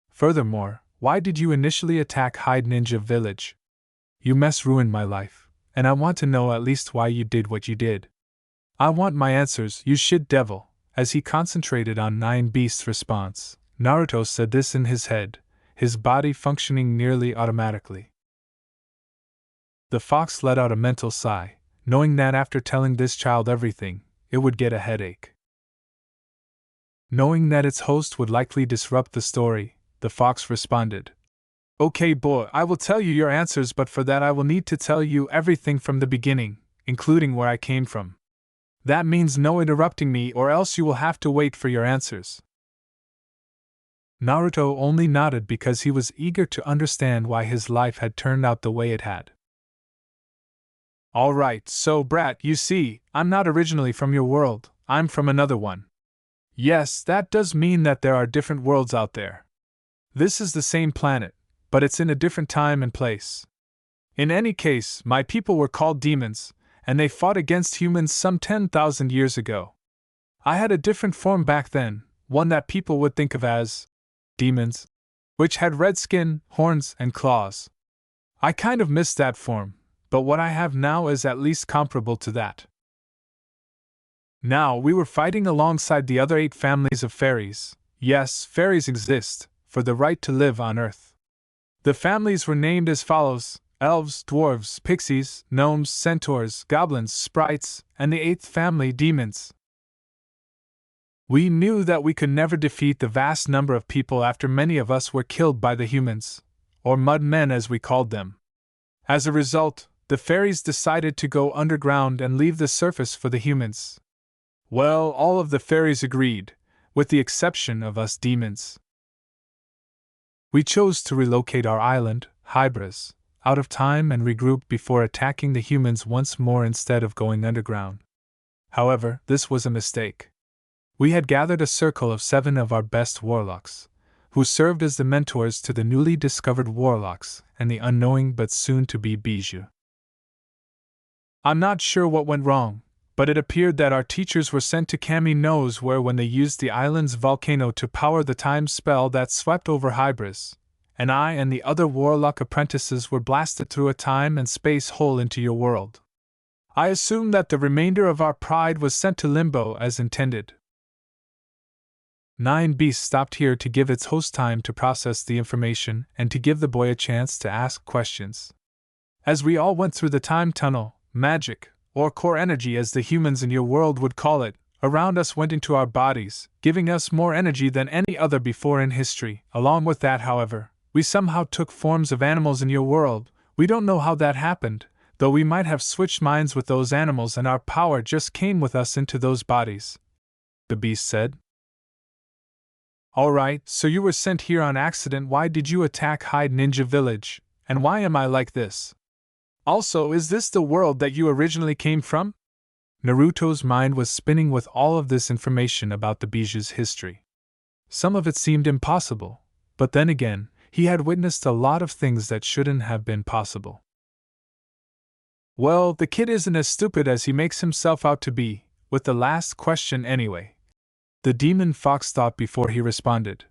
Furthermore, why did you initially attack Hyde Ninja Village? You mess ruined my life, and I want to know at least why you did what you did. I want my answers, you shit devil. As he concentrated on 9 Beast's response, Naruto said this in his head, his body functioning nearly automatically. The fox let out a mental sigh, knowing that after telling this child everything, it would get a headache. Knowing that its host would likely disrupt the story, the fox responded, Okay boy, I will tell you your answers, but for that I will need to tell you everything from the beginning, including where I came from. That means no interrupting me or else you will have to wait for your answers. Naruto only nodded because he was eager to understand why his life had turned out the way it had. Alright, so brat, you see, I'm not originally from your world, I'm from another one. Yes, that does mean that there are different worlds out there. This is the same planet, but it's in a different time and place. In any case, my people were called demons, and they fought against humans some 10,000 years ago. I had a different form back then, one that people would think of as demons, which had red skin, horns, and claws. I kind of missed that form, but what I have now is at least comparable to that. Now we were fighting alongside the other 8 families of fairies. Yes, fairies exist, for the right to live on Earth. The families were named as follows: elves, dwarves, pixies, gnomes, centaurs, goblins, sprites, and the 8th family, demons. We knew that we could never defeat the vast number of people after many of us were killed by the humans, or mud men as we called them. As a result, the fairies decided to go underground and leave the surface for the humans. Well, all of the fairies agreed, with the exception of us demons. We chose to relocate our island, Hybris, out of time and regroup before attacking the humans once more instead of going underground. However, this was a mistake. We had gathered a circle of 7 of our best warlocks, who served as the mentors to the newly discovered warlocks and the unknowing but soon-to-be Bijou. I'm not sure what went wrong, but it appeared that our teachers were sent to Kami knows where when they used the island's volcano to power the time spell that swept over Hybris, and I and the other warlock apprentices were blasted through a time and space hole into your world. I assume that the remainder of our pride was sent to Limbo as intended. 9 Beast stopped here to give its host time to process the information and to give the boy a chance to ask questions. As we all went through the time tunnel, magic, or core energy as the humans in your world would call it, around us went into our bodies, giving us more energy than any other before in history. Along with that, however, we somehow took forms of animals in your world. We don't know how that happened, though we might have switched minds with those animals and our power just came with us into those bodies, the beast said. Alright, so you were sent here on accident. Why did you attack Hyde Ninja Village, and why am I like this? Also, is this the world that you originally came from? Naruto's mind was spinning with all of this information about the Bijou's history. Some of it seemed impossible, but then again, he had witnessed a lot of things that shouldn't have been possible. Well, the kid isn't as stupid as he makes himself out to be, with the last question anyway. The demon fox thought before he responded.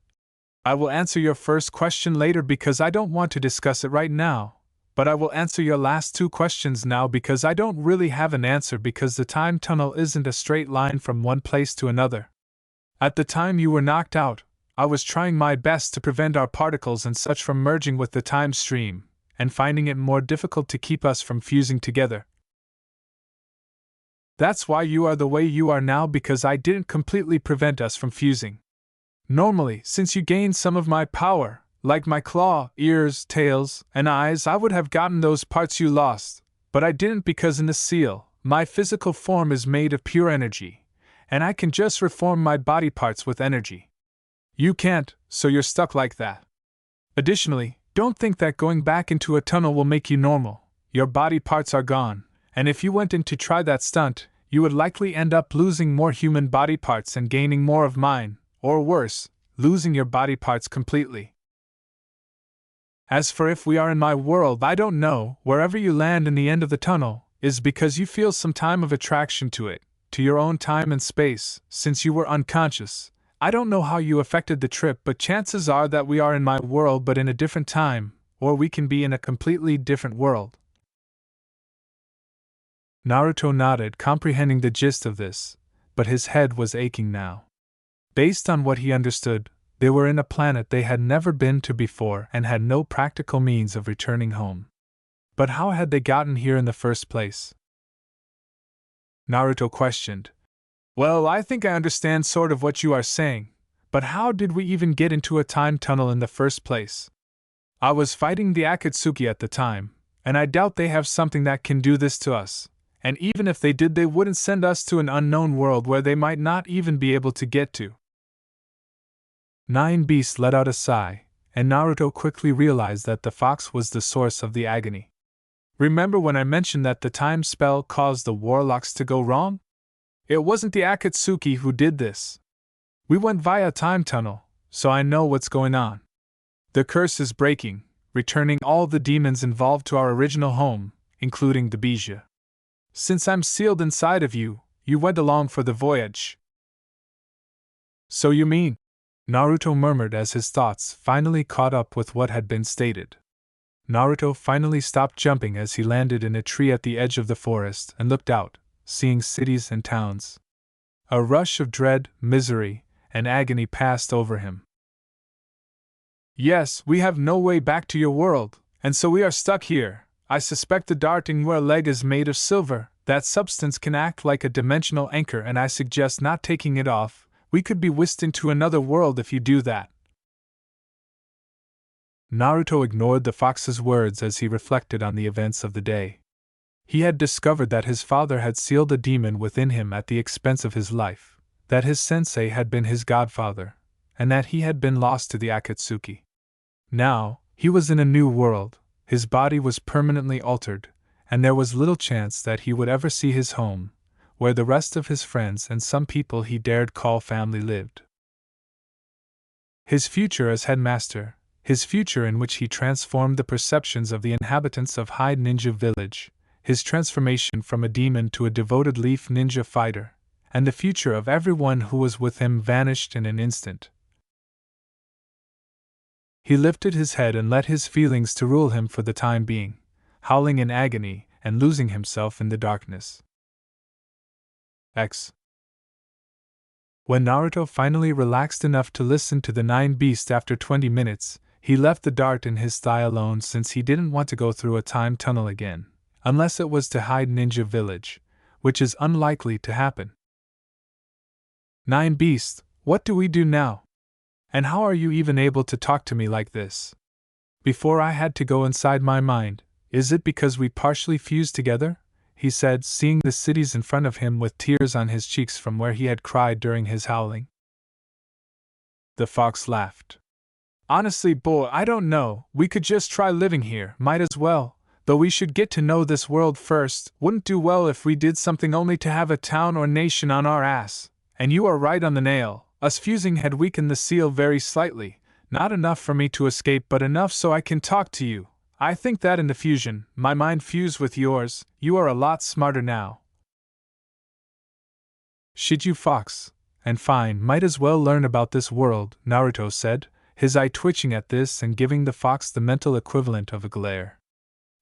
I will answer your first question later because I don't want to discuss it right now, but I will answer your last 2 questions now because I don't really have an answer because the time tunnel isn't a straight line from one place to another. At the time you were knocked out, I was trying my best to prevent our particles and such from merging with the time stream, and finding it more difficult to keep us from fusing together. That's why you are the way you are now because I didn't completely prevent us from fusing. Normally, since you gained some of my power, like my claw, ears, tails, and eyes, I would have gotten those parts you lost, but I didn't because in the seal, my physical form is made of pure energy, and I can just reform my body parts with energy. You can't, so you're stuck like that. Additionally, don't think that going back into a tunnel will make you normal. Your body parts are gone, and if you went in to try that stunt, you would likely end up losing more human body parts and gaining more of mine, or worse, losing your body parts completely. As for if we are in my world, I don't know. Wherever you land in the end of the tunnel is because you feel some time of attraction to it, to your own time and space, since you were unconscious. I don't know how you affected the trip, but chances are that we are in my world but in a different time, or we can be in a completely different world. Naruto nodded, comprehending the gist of this, but his head was aching now. Based on what he understood, they were in a planet they had never been to before and had no practical means of returning home. But how had they gotten here in the first place? Naruto questioned. Well, I think I understand sort of what you are saying, but how did we even get into a time tunnel in the first place? I was fighting the Akatsuki at the time, and I doubt they have something that can do this to us, and even if they did, they wouldn't send us to an unknown world where they might not even be able to get to. 9 Beasts let out a sigh, and Naruto quickly realized that the fox was the source of the agony. Remember when I mentioned that the time spell caused the warlocks to go wrong? It wasn't the Akatsuki who did this. We went via time tunnel, so I know what's going on. The curse is breaking, returning all the demons involved to our original home, including the Bijou. Since I'm sealed inside of you, you went along for the voyage. So you mean? Naruto murmured as his thoughts finally caught up with what had been stated. Naruto finally stopped jumping as he landed in a tree at the edge of the forest and looked out, seeing cities and towns. A rush of dread, misery, and agony passed over him. Yes, we have no way back to your world, and so we are stuck here. I suspect the dart in your leg is made of silver. That substance can act like a dimensional anchor, and I suggest not taking it off. We could be whisked into another world if you do that. Naruto ignored the fox's words as he reflected on the events of the day. He had discovered that his father had sealed a demon within him at the expense of his life, that his sensei had been his godfather, and that he had been lost to the Akatsuki. Now, he was in a new world, his body was permanently altered, and there was little chance that he would ever see his home, where the rest of his friends and some people he dared call family lived. His future as headmaster, his future in which he transformed the perceptions of the inhabitants of Hyde Ninja Village, his transformation from a demon to a devoted leaf ninja fighter, and the future of everyone who was with him vanished in an instant. He lifted his head and let his feelings to rule him for the time being, howling in agony and losing himself in the darkness. X. When Naruto finally relaxed enough to listen to the 9 Beast after 20 minutes, he left the dart in his thigh alone since he didn't want to go through a time tunnel again, unless it was to Hyde Ninja Village, which is unlikely to happen. 9 Beast, what do we do now? And how are you even able to talk to me like this? Before I had to go inside my mind, is it because we partially fused together? He said, seeing the cities in front of him with tears on his cheeks from where he had cried during his howling. The fox laughed. Honestly, boy, I don't know, we could just try living here, might as well, though we should get to know this world first, wouldn't do well if we did something only to have a town or nation on our ass, and you are right on the nail, us fusing had weakened the seal very slightly, not enough for me to escape but enough so I can talk to you. I think that in the fusion, my mind fused with yours, you are a lot smarter now. Should you, fox? And fine, might as well learn about this world, Naruto said, his eye twitching at this and giving the fox the mental equivalent of a glare.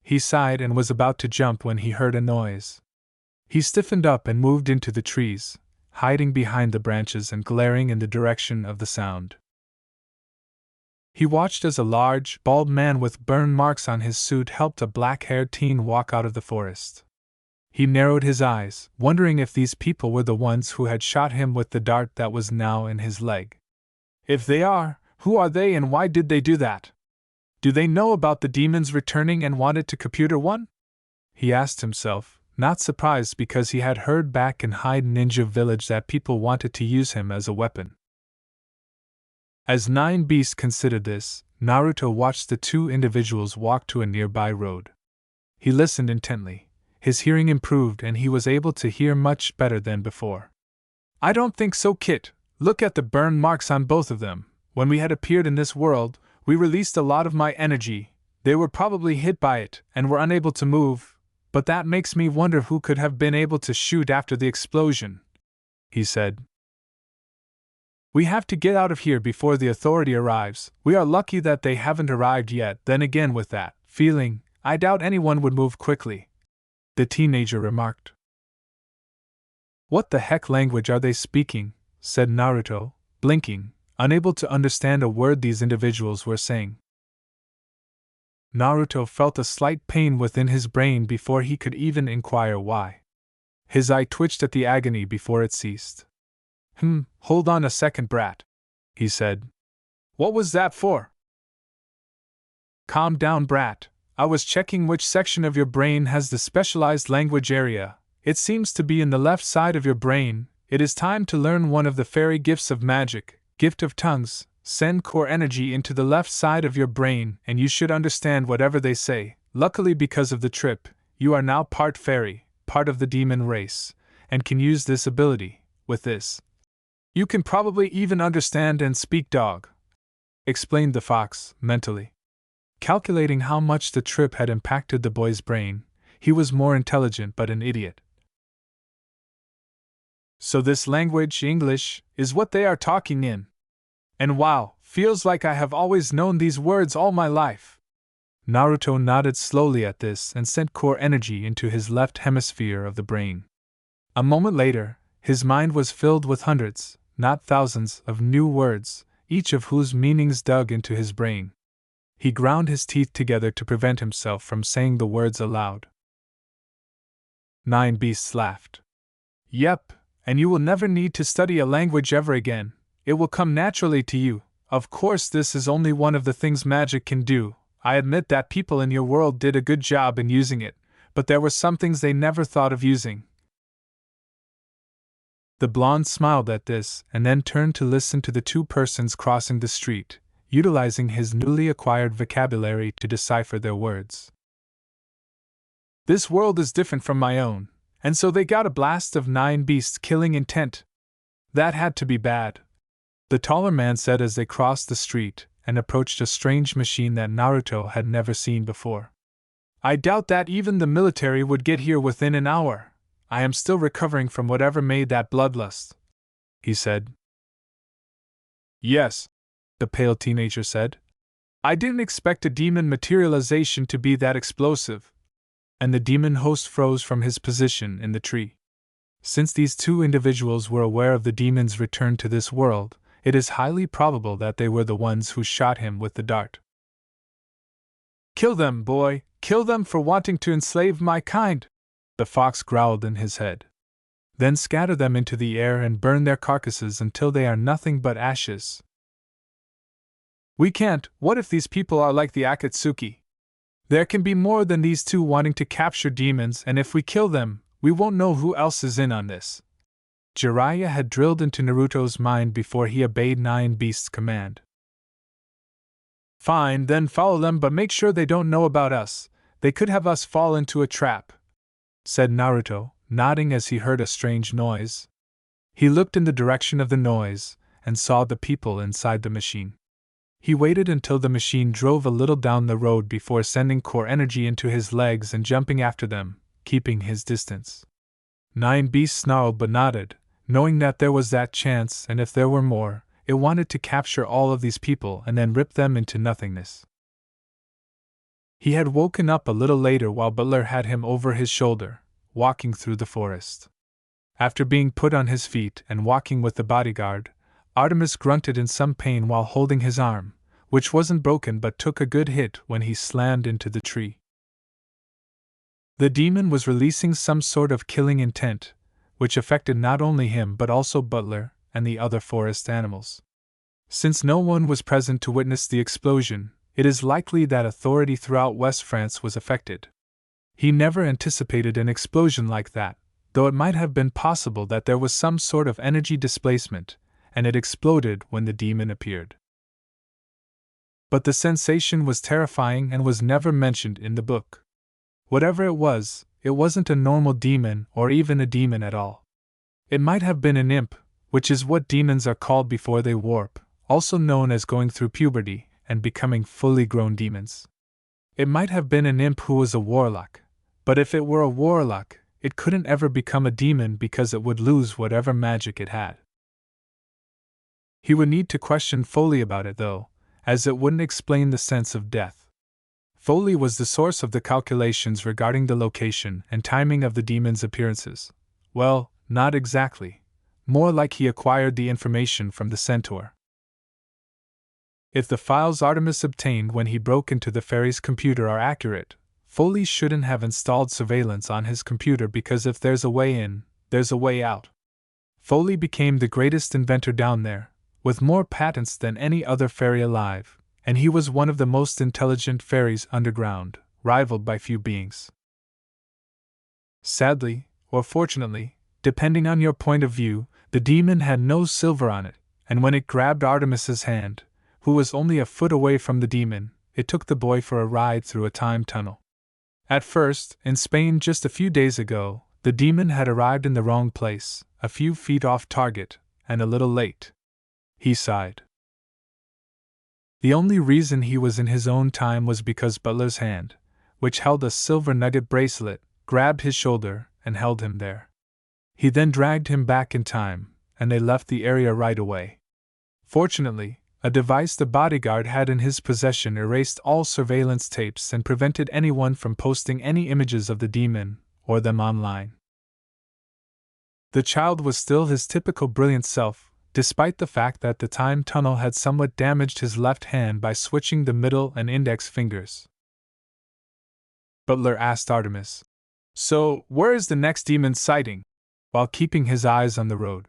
He sighed and was about to jump when he heard a noise. He stiffened up and moved into the trees, hiding behind the branches and glaring in the direction of the sound. He watched as a large, bald man with burn marks on his suit helped a black-haired teen walk out of the forest. He narrowed his eyes, wondering if these people were the ones who had shot him with the dart that was now in his leg. If they are, who are they and why did they do that? Do they know about the demons returning and wanted to computer one? He asked himself, not surprised because he had heard back in Hyde Ninja Village that people wanted to use him as a weapon. As 9 Beasts considered this, Naruto watched the two individuals walk to a nearby road. He listened intently. His hearing improved and he was able to hear much better than before. I don't think so, Kit. Look at the burn marks on both of them. When we had appeared in this world, we released a lot of my energy. They were probably hit by it and were unable to move, but that makes me wonder who could have been able to shoot after the explosion, he said. We have to get out of here before the authority arrives. We are lucky that they haven't arrived yet. Then again, with that feeling, I doubt anyone would move quickly, the teenager remarked. What the heck language are they speaking? Said Naruto, blinking, unable to understand a word these individuals were saying. Naruto felt a slight pain within his brain before he could even inquire why. His eye twitched at the agony before it ceased. Hold on a second, brat, he said. What was that for? Calm down, brat. I was checking which section of your brain has the specialized language area. It seems to be in the left side of your brain. It is time to learn one of the fairy gifts of magic, gift of tongues. Send core energy into the left side of your brain and you should understand whatever they say. Luckily, because of the trip, you are now part fairy, part of the demon race, and can use this ability. With this, you can probably even understand and speak dog, explained the fox, mentally. Calculating how much the trip had impacted the boy's brain, he was more intelligent but an idiot. So this language, English, is what they are talking in. And wow, feels like I have always known these words all my life. Naruto nodded slowly at this and sent core energy into his left hemisphere of the brain. A moment later, his mind was filled with hundreds, not thousands, of new words, each of whose meanings dug into his brain. He ground his teeth together to prevent himself from saying the words aloud. 9 Beasts laughed. Yep, and you will never need to study a language ever again. It will come naturally to you. Of course, this is only one of the things magic can do. I admit that people in your world did a good job in using it, but there were some things they never thought of using. The blonde smiled at this and then turned to listen to the two persons crossing the street, utilizing his newly acquired vocabulary to decipher their words. This world is different from my own, and so they got a blast of 9 beasts killing intent. That had to be bad, the taller man said as they crossed the street and approached a strange machine that Naruto had never seen before. I doubt that even the military would get here within an hour. I am still recovering from whatever made that bloodlust, he said. Yes, the pale teenager said. I didn't expect a demon materialization to be that explosive. And the demon host froze from his position in the tree. Since these two individuals were aware of the demon's return to this world, it is highly probable that they were the ones who shot him with the dart. Kill them, boy! Kill them for wanting to enslave my kind! The fox growled in his head. Then scatter them into the air and burn their carcasses until they are nothing but ashes. We can't. What if these people are like the Akatsuki? There can be more than these two wanting to capture demons, and if we kill them, we won't know who else is in on this. Jiraiya had drilled into Naruto's mind before he obeyed Nine Beasts' command. Fine, then follow them, but make sure they don't know about us. They could have us fall into a trap, said Naruto, nodding as he heard a strange noise. He looked in the direction of the noise and saw the people inside the machine. He waited until the machine drove a little down the road before sending core energy into his legs and jumping after them, keeping his distance. Nine Beasts snarled but nodded, knowing that there was that chance, and if there were more, it wanted to capture all of these people and then rip them into nothingness. He had woken up a little later while Butler had him over his shoulder, walking through the forest. After being put on his feet and walking with the bodyguard, Artemis grunted in some pain while holding his arm, which wasn't broken but took a good hit when he slammed into the tree. The demon was releasing some sort of killing intent, which affected not only him but also Butler and the other forest animals. Since no one was present to witness the explosion, it is likely that authority throughout West France was affected. He never anticipated an explosion like that, though it might have been possible that there was some sort of energy displacement, and it exploded when the demon appeared. But the sensation was terrifying and was never mentioned in the book. Whatever it wasn't a normal demon or even a demon at all. It might have been an imp, which is what demons are called before they warp, also known as going through puberty and becoming fully grown demons. It might have been an imp who was a warlock, but if it were a warlock, it couldn't ever become a demon because it would lose whatever magic it had. He would need to question Foley about it though, as it wouldn't explain the sense of death. Foley was the source of the calculations regarding the location and timing of the demon's appearances. Well, not exactly. More like he acquired the information from the centaur. If the files Artemis obtained when he broke into the fairy's computer are accurate, Foley shouldn't have installed surveillance on his computer because if there's a way in, there's a way out. Foley became the greatest inventor down there, with more patents than any other fairy alive, and he was one of the most intelligent fairies underground, rivaled by few beings. Sadly, or fortunately, depending on your point of view, the demon had no silver on it, and when it grabbed Artemis's hand, who was only a foot away from the demon, it took the boy for a ride through a time tunnel. At first, in Spain just a few days ago, the demon had arrived in the wrong place, a few feet off target, and a little late. He sighed. The only reason he was in his own time was because Butler's hand, which held a silver nugget bracelet, grabbed his shoulder and held him there. He then dragged him back in time, and they left the area right away. Fortunately, a device the bodyguard had in his possession erased all surveillance tapes and prevented anyone from posting any images of the demon or them online. The child was still his typical brilliant self, despite the fact that the time tunnel had somewhat damaged his left hand by switching the middle and index fingers. Butler asked Artemis, "So, where is the next demon sighting?" while keeping his eyes on the road.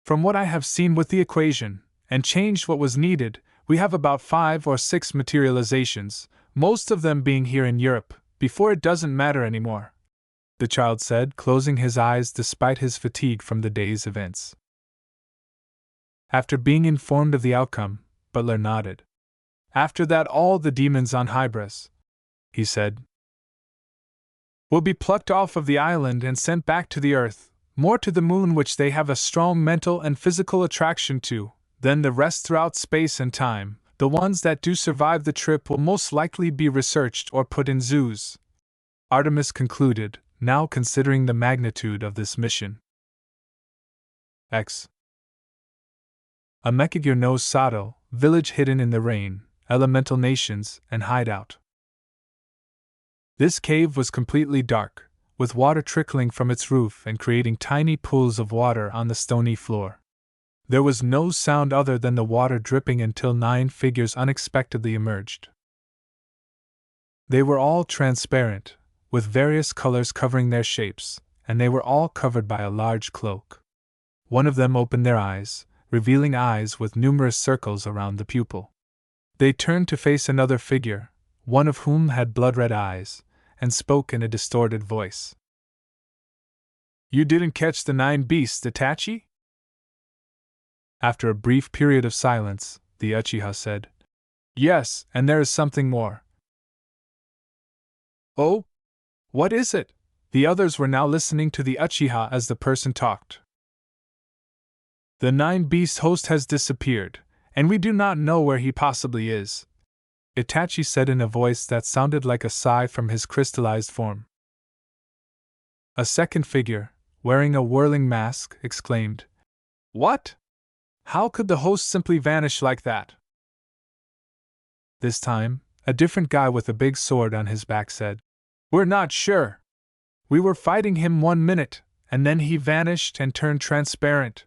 "From what I have seen with the equation, and changed what was needed. We have about 5 or 6 materializations, most of them being here in Europe, before it doesn't matter anymore," the child said, closing his eyes despite his fatigue from the day's events. After being informed of the outcome, Butler nodded. "After that, all the demons on Hybris," he said, "will be plucked off of the island and sent back to the Earth, more to the Moon, which they have a strong mental and physical attraction to. Then the rest throughout space and time, the ones that do survive the trip, will most likely be researched or put in zoos," Artemis concluded, now considering the magnitude of this mission. X. A Mekigir no Sato, village hidden in the rain, elemental nations, and hideout. This cave was completely dark, with water trickling from its roof and creating tiny pools of water on the stony floor. There was no sound other than the water dripping until 9 figures unexpectedly emerged. They were all transparent, with various colors covering their shapes, and they were all covered by a large cloak. One of them opened their eyes, revealing eyes with numerous circles around the pupil. They turned to face another figure, one of whom had blood-red eyes, and spoke in a distorted voice. "You didn't catch the 9 beasts, Itachi?" After a brief period of silence, the Uchiha said, "Yes, and there is something more." "Oh? What is it?" The others were now listening to the Uchiha as the person talked. "The 9-beast host has disappeared, and we do not know where he possibly is," Itachi said in a voice that sounded like a sigh from his crystallized form. A second figure, wearing a whirling mask, exclaimed, "What? How could the host simply vanish like that?" This time, a different guy with a big sword on his back said, "We're not sure. We were fighting him 1 minute, and then he vanished and turned transparent."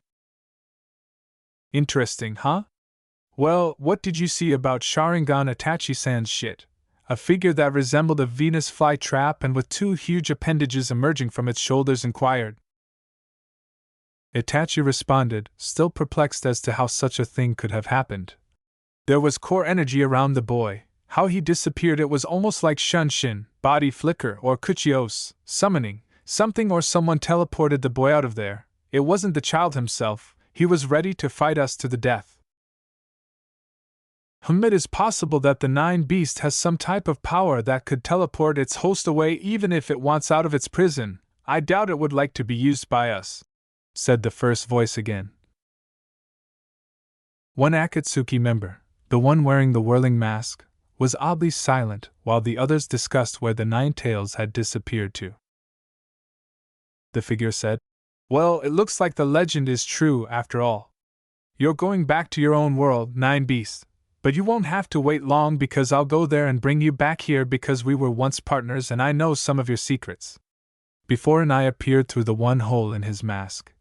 "Interesting, huh? Well, what did you see about Sharingan Itachi-san's shit? A figure that resembled a Venus flytrap and with 2 huge appendages emerging from its shoulders inquired. Itachi responded, still perplexed as to how such a thing could have happened. There was core energy around the boy. How he disappeared, it was almost like Shunshin, body flicker, or Kuchios, summoning, something or someone teleported the boy out of there. It wasn't the child himself, he was ready to fight us to the death. It is possible that the 9-beast has some type of power that could teleport its host away even if it wants out of its prison. I doubt it would like to be used by us," said the first voice again. One Akatsuki member, the one wearing the whirling mask, was oddly silent while the others discussed where the 9 tails had disappeared to. The figure said, "Well, it looks like the legend is true after all. You're going back to your own world, 9-beast, but you won't have to wait long because I'll go there and bring you back here because we were once partners and I know some of your secrets." Before an eye appeared through the one hole in his mask.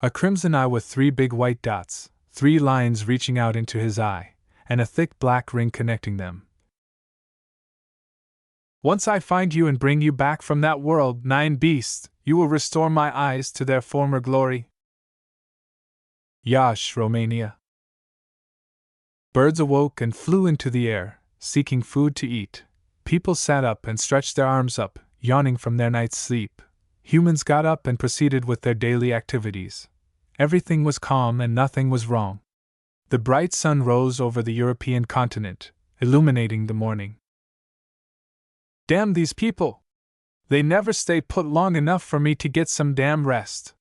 A crimson eye with 3 big white dots, 3 lines reaching out into his eye, and a thick black ring connecting them. "Once I find you and bring you back from that world, 9-beast, you will restore my eyes to their former glory." Yash, Romania. Birds awoke and flew into the air, seeking food to eat. People sat up and stretched their arms up, yawning from their night's sleep. Humans got up and proceeded with their daily activities. Everything was calm and nothing was wrong. The bright sun rose over the European continent, illuminating the morning. "Damn these people! They never stay put long enough for me to get some damn rest.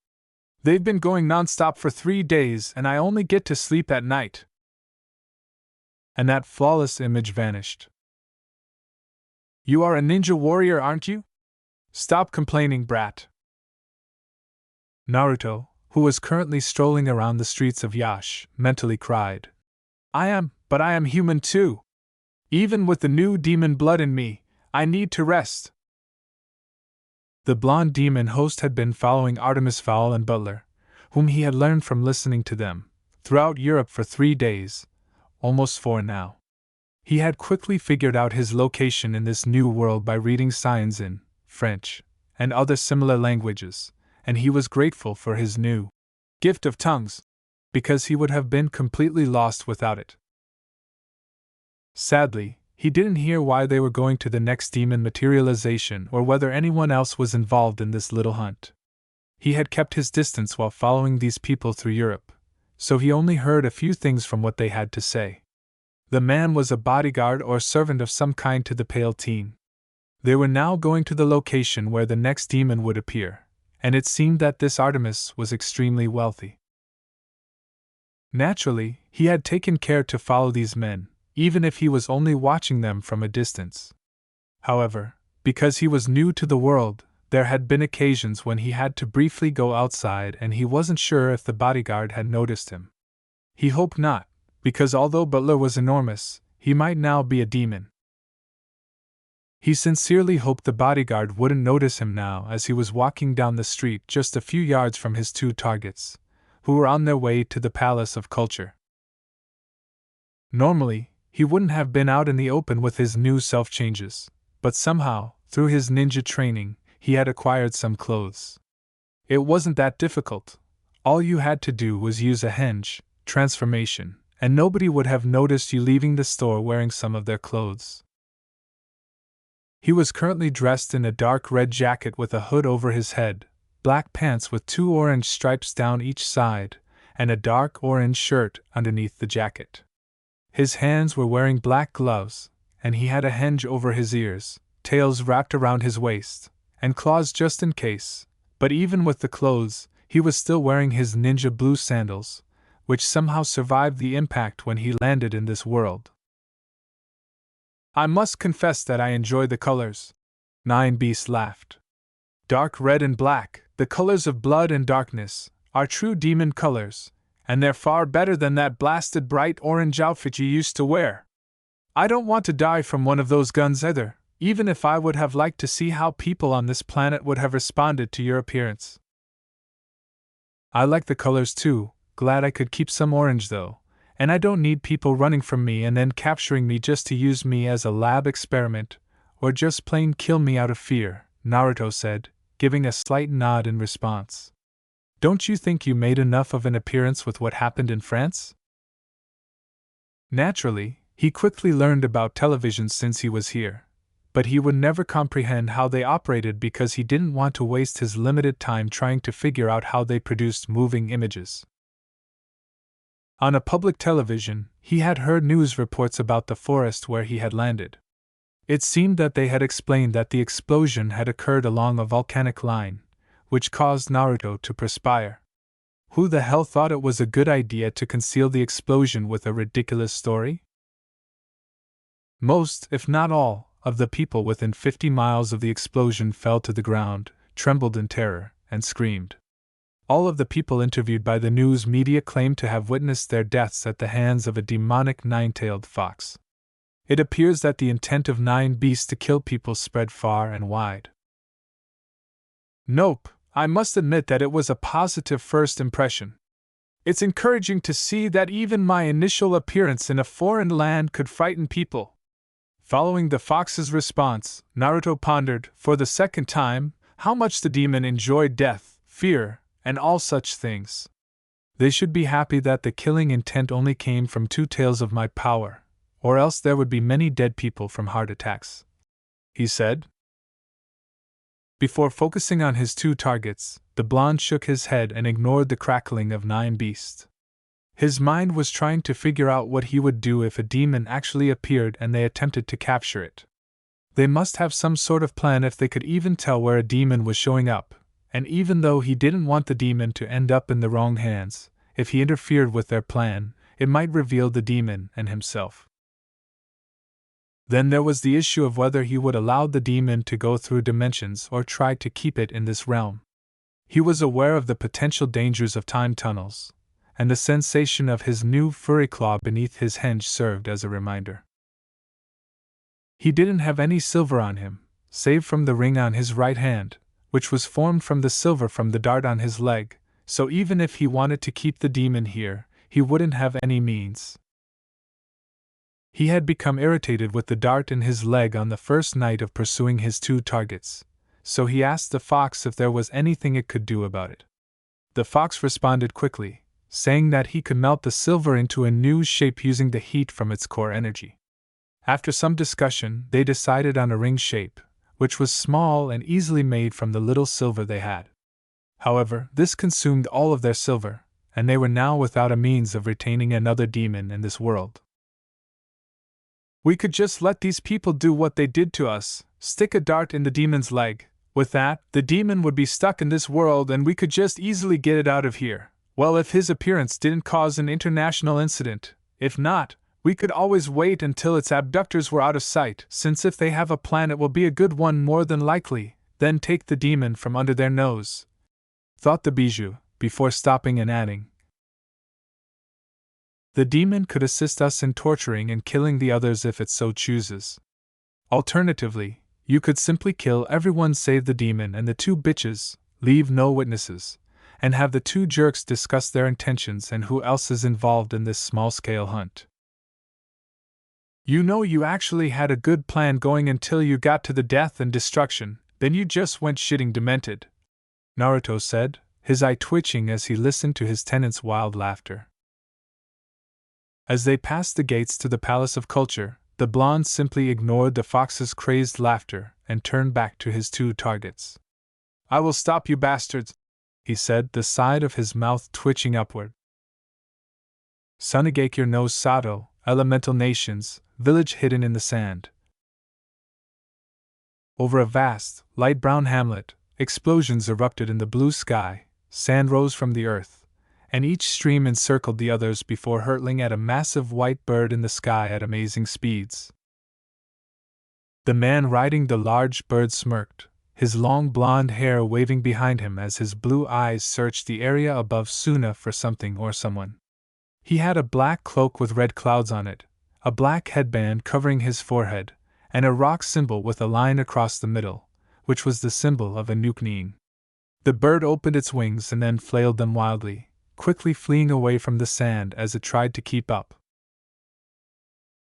They've been going non-stop for 3 days and I only get to sleep at night." And that flawless image vanished. "You are a ninja warrior, aren't you? Stop complaining, brat." Naruto, who was currently strolling around the streets of Yash, mentally cried, "I am, but I am human too. Even with the new demon blood in me, I need to rest." The blonde demon host had been following Artemis Fowl and Butler, whom he had learned from listening to them, throughout Europe for 3 days, almost 4 now. He had quickly figured out his location in this new world by reading signs in French and other similar languages, and he was grateful for his new gift of tongues. because he would have been completely lost without it. Sadly, he didn't hear why they were going to the next demon materialization or whether anyone else was involved in this little hunt. He had kept his distance while following these people through Europe, so he only heard a few things from what they had to say. The man was a bodyguard or servant of some kind to the pale teen. They were now going to the location where the next demon would appear, and it seemed that this Artemis was extremely wealthy. Naturally, he had taken care to follow these men, even if he was only watching them from a distance. However, because he was new to the world, there had been occasions when he had to briefly go outside and he wasn't sure if the bodyguard had noticed him. He hoped not, because although Butler was enormous, he might now be a demon. He sincerely hoped the bodyguard wouldn't notice him now as he was walking down the street just a few yards from his two targets, who were on their way to the Palace of Culture. Normally, he wouldn't have been out in the open with his new self-changes, but somehow, through his ninja training, he had acquired some clothes. It wasn't that difficult. All you had to do was use a henge transformation, and nobody would have noticed you leaving the store wearing some of their clothes. He was currently dressed in a dark red jacket with a hood over his head, black pants with 2 orange stripes down each side, and a dark orange shirt underneath the jacket. His hands were wearing black gloves, and he had a henge over his ears, tails wrapped around his waist, and claws just in case. But even with the clothes, he was still wearing his ninja blue sandals, which somehow survived the impact when he landed in this world. I must confess that I enjoy the colors. Nine Beasts laughed. Dark red and black, the colors of blood and darkness, are true demon colors, and they're far better than that blasted bright orange outfit you used to wear. I don't want to die from one of those guns either, even if I would have liked to see how people on this planet would have responded to your appearance. I like the colors too, glad I could keep some orange though, and I don't need people running from me and then capturing me just to use me as a lab experiment, or just plain kill me out of fear, Naruto said, giving a slight nod in response. Don't you think you made enough of an appearance with what happened in France? Naturally, he quickly learned about television since he was here, but he would never comprehend how they operated because he didn't want to waste his limited time trying to figure out how they produced moving images. On a public television, he had heard news reports about the forest where he had landed. It seemed that they had explained that the explosion had occurred along a volcanic line, which caused Naruto to perspire. Who the hell thought it was a good idea to conceal the explosion with a ridiculous story? Most, if not all, of the people within 50 miles of the explosion fell to the ground, trembled in terror, and screamed. All of the people interviewed by the news media claimed to have witnessed their deaths at the hands of a demonic nine-tailed fox. It appears that the intent of Nine Beasts to kill people spread far and wide. Nope, I must admit that it was a positive first impression. It's encouraging to see that even my initial appearance in a foreign land could frighten people. Following the fox's response, Naruto pondered, for the second time, how much the demon enjoyed death, fear, and all such things. They should be happy that the killing intent only came from 2 tails of my power, or else there would be many dead people from heart attacks, he said. Before focusing on his 2 targets, the blonde shook his head and ignored the crackling of Nine Beasts. His mind was trying to figure out what he would do if a demon actually appeared and they attempted to capture it. They must have some sort of plan if they could even tell where a demon was showing up. And even though he didn't want the demon to end up in the wrong hands, if he interfered with their plan, it might reveal the demon and himself. Then there was the issue of whether he would allow the demon to go through dimensions or try to keep it in this realm. He was aware of the potential dangers of time tunnels, and the sensation of his new furry claw beneath his henge served as a reminder. He didn't have any silver on him, save from the ring on his right hand, which was formed from the silver from the dart on his leg, so even if he wanted to keep the demon here, he wouldn't have any means. He had become irritated with the dart in his leg on the first night of pursuing his 2 targets, so he asked the fox if there was anything it could do about it. The fox responded quickly, saying that he could melt the silver into a new shape using the heat from its core energy. After some discussion, they decided on a ring shape, which was small and easily made from the little silver they had. However, this consumed all of their silver, and they were now without a means of retaining another demon in this world. We could just let these people do what they did to us, stick a dart in the demon's leg. With that, the demon would be stuck in this world and we could just easily get it out of here. Well, if his appearance didn't cause an international incident. If not, we could always wait until its abductors were out of sight, since if they have a plan it will be a good one more than likely, then take the demon from under their nose. Thought the bijou, before stopping and adding. The demon could assist us in torturing and killing the others if it so chooses. Alternatively, you could simply kill everyone save the demon and the two bitches, leave no witnesses, and have the two jerks discuss their intentions and who else is involved in this small-scale hunt. You know you actually had a good plan going until you got to the death and destruction, then you just went shitting demented, Naruto said, his eye twitching as he listened to his tenant's wild laughter. As they passed the gates to the Palace of Culture, the blonde simply ignored the fox's crazed laughter and turned back to his two targets. I will stop you bastards, he said, the side of his mouth twitching upward. Sunigakure no Sato, Elemental Nations, village hidden in the sand. Over a vast, light brown hamlet, explosions erupted in the blue sky, sand rose from the earth, and each stream encircled the others before hurtling at a massive white bird in the sky at amazing speeds. The man riding the large bird smirked, his long blonde hair waving behind him as his blue eyes searched the area above Suna for something or someone. He had a black cloak with red clouds on it, a black headband covering his forehead, and a rock symbol with a line across the middle, which was the symbol of a nuke. The bird opened its wings and then flailed them wildly, quickly fleeing away from the sand as it tried to keep up.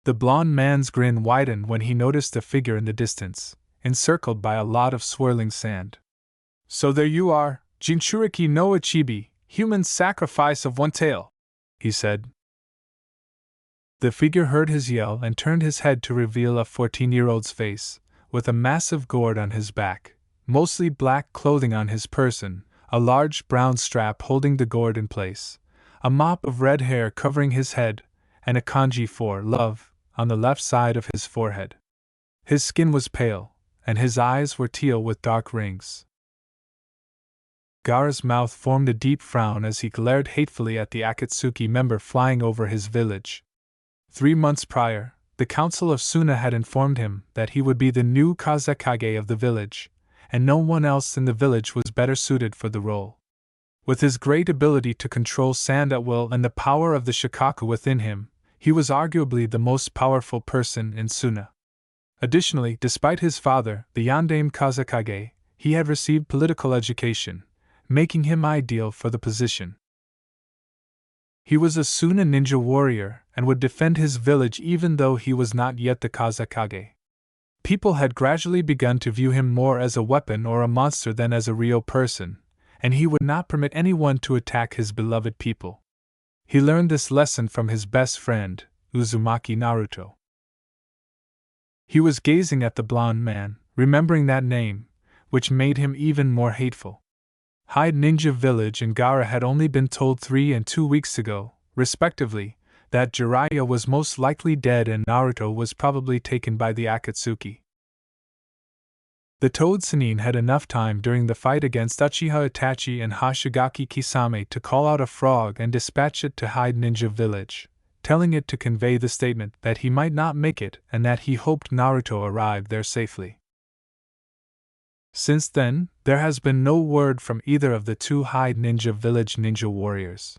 The blond man's grin widened when he noticed a figure in the distance, encircled by a lot of swirling sand. So there you are, Jinchuriki no Ichibi, human sacrifice of one tail, he said. The figure heard his yell and turned his head to reveal a 14-year-old's face, with a massive gourd on his back, mostly black clothing on his person, a large brown strap holding the gourd in place, a mop of red hair covering his head, and a kanji for love on the left side of his forehead. His skin was pale, and his eyes were teal with dark rings. Gaara's mouth formed a deep frown as he glared hatefully at the Akatsuki member flying over his village. 3 months prior, the Council of Suna had informed him that he would be the new Kazekage of the village, and no one else in the village was better suited for the role. With his great ability to control sand at will and the power of the Shikaku within him, he was arguably the most powerful person in Suna. Additionally, despite his father, the Yandame Kazekage, he had received political education, making him ideal for the position. He was a Suna ninja warrior and would defend his village even though he was not yet the Kazekage. People had gradually begun to view him more as a weapon or a monster than as a real person, and he would not permit anyone to attack his beloved people. He learned this lesson from his best friend, Uzumaki Naruto. He was gazing at the blonde man, remembering that name, which made him even more hateful. Hyde Ninja Village and Gaara had only been told 3 and 2 weeks ago, respectively, that Jiraiya was most likely dead and Naruto was probably taken by the Akatsuki. The Toad Sannin had enough time during the fight against Uchiha Itachi and Hoshigaki Kisame to call out a frog and dispatch it to Hyde Ninja Village, telling it to convey the statement that he might not make it and that he hoped Naruto arrived there safely. Since then, there has been no word from either of the two Hyde Ninja Village ninja warriors.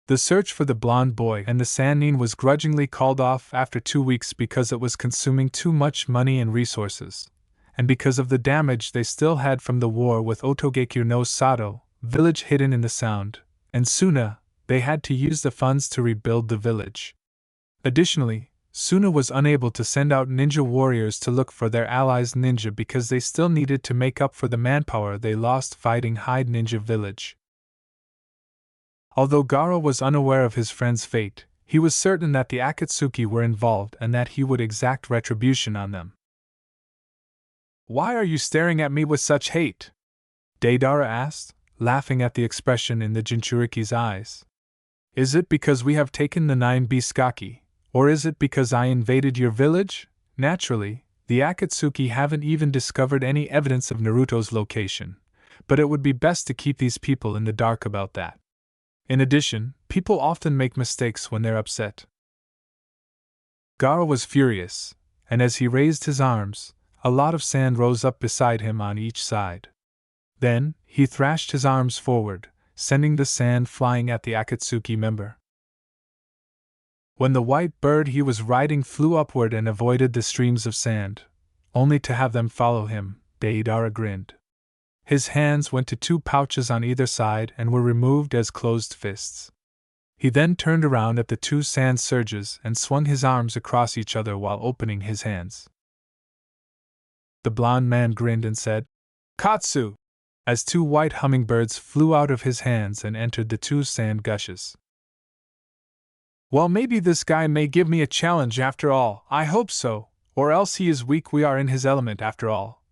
The search for the blonde boy and the Sannin was grudgingly called off after 2 weeks because it was consuming too much money and resources, and because of the damage they still had from the war with Otogekure no Sato, village hidden in the Sound, and Suna. They had to use the funds to rebuild the village. Additionally, Suna was unable to send out ninja warriors to look for their allies ninja because they still needed to make up for the manpower they lost fighting Hyde Ninja Village. Although Gaara was unaware of his friend's fate, he was certain that the Akatsuki were involved and that he would exact retribution on them. "Why are you staring at me with such hate?" Deidara asked, laughing at the expression in the Jinchuriki's eyes. "Is it because we have taken the 9 Bisakki, or is it because I invaded your village? Naturally, the Akatsuki haven't even discovered any evidence of Naruto's location, but it would be best to keep these people in the dark about that. In addition, people often make mistakes when they're upset." Gaara was furious, and as he raised his arms, a lot of sand rose up beside him on each side. Then, he thrashed his arms forward, sending the sand flying at the Akatsuki member. When the white bird he was riding flew upward and avoided the streams of sand, only to have them follow him, Deidara grinned. His hands went to 2 pouches on either side and were removed as closed fists. He then turned around at the 2 sand surges and swung his arms across each other while opening his hands. The blond man grinned and said, "Katsu!" as 2 white hummingbirds flew out of his hands and entered the 2 sand gushes. "Well, maybe this guy may give me a challenge after all, I hope so, or else he is weak. We are in his element after all,"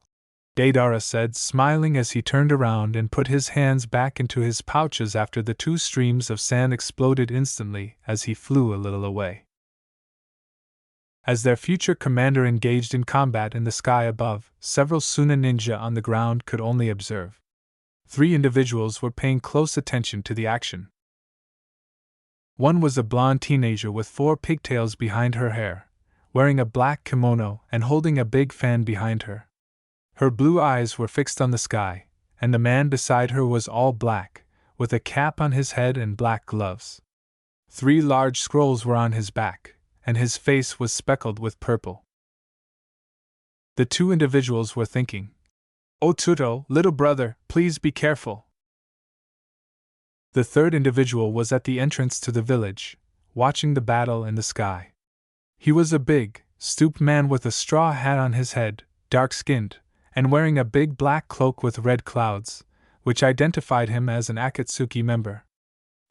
Deidara said, smiling as he turned around and put his hands back into his pouches after the 2 streams of sand exploded instantly as he flew a little away. As their future commander engaged in combat in the sky above, several Suna ninja on the ground could only observe. 3 individuals were paying close attention to the action. One was a blonde teenager with 4 pigtails behind her hair, wearing a black kimono and holding a big fan behind her. Her blue eyes were fixed on the sky, and the man beside her was all black, with a cap on his head and black gloves. 3 large scrolls were on his back, and his face was speckled with purple. The 2 individuals were thinking, "Oh Tuto, little brother, please be careful." The 3rd individual was at the entrance to the village, watching the battle in the sky. He was a big, stooped man with a straw hat on his head, dark-skinned, and wearing a big black cloak with red clouds, which identified him as an Akatsuki member.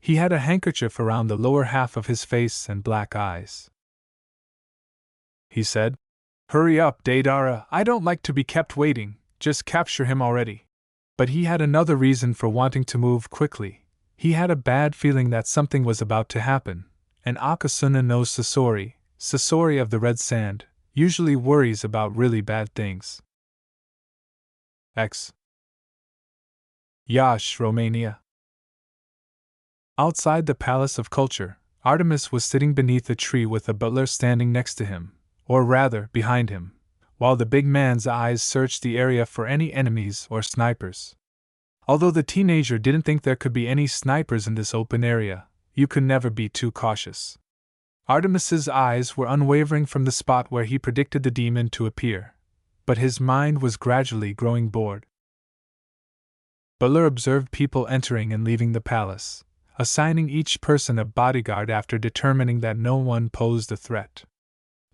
He had a handkerchief around the lower half of his face and black eyes. He said, "Hurry up, Deidara, I don't like to be kept waiting, just capture him already." But he had another reason for wanting to move quickly. He had a bad feeling that something was about to happen, and Akasuna no Sasori of the red sand, usually worries about really bad things. X. Yash, Romania. Outside the Palace of Culture, Artemis was sitting beneath a tree with a butler standing next to him, or rather, behind him, while the big man's eyes searched the area for any enemies or snipers. Although the teenager didn't think there could be any snipers in this open area, you could never be too cautious. Artemis's eyes were unwavering from the spot where he predicted the demon to appear, but his mind was gradually growing bored. Butler observed people entering and leaving the palace, assigning each person a bodyguard after determining that no one posed a threat.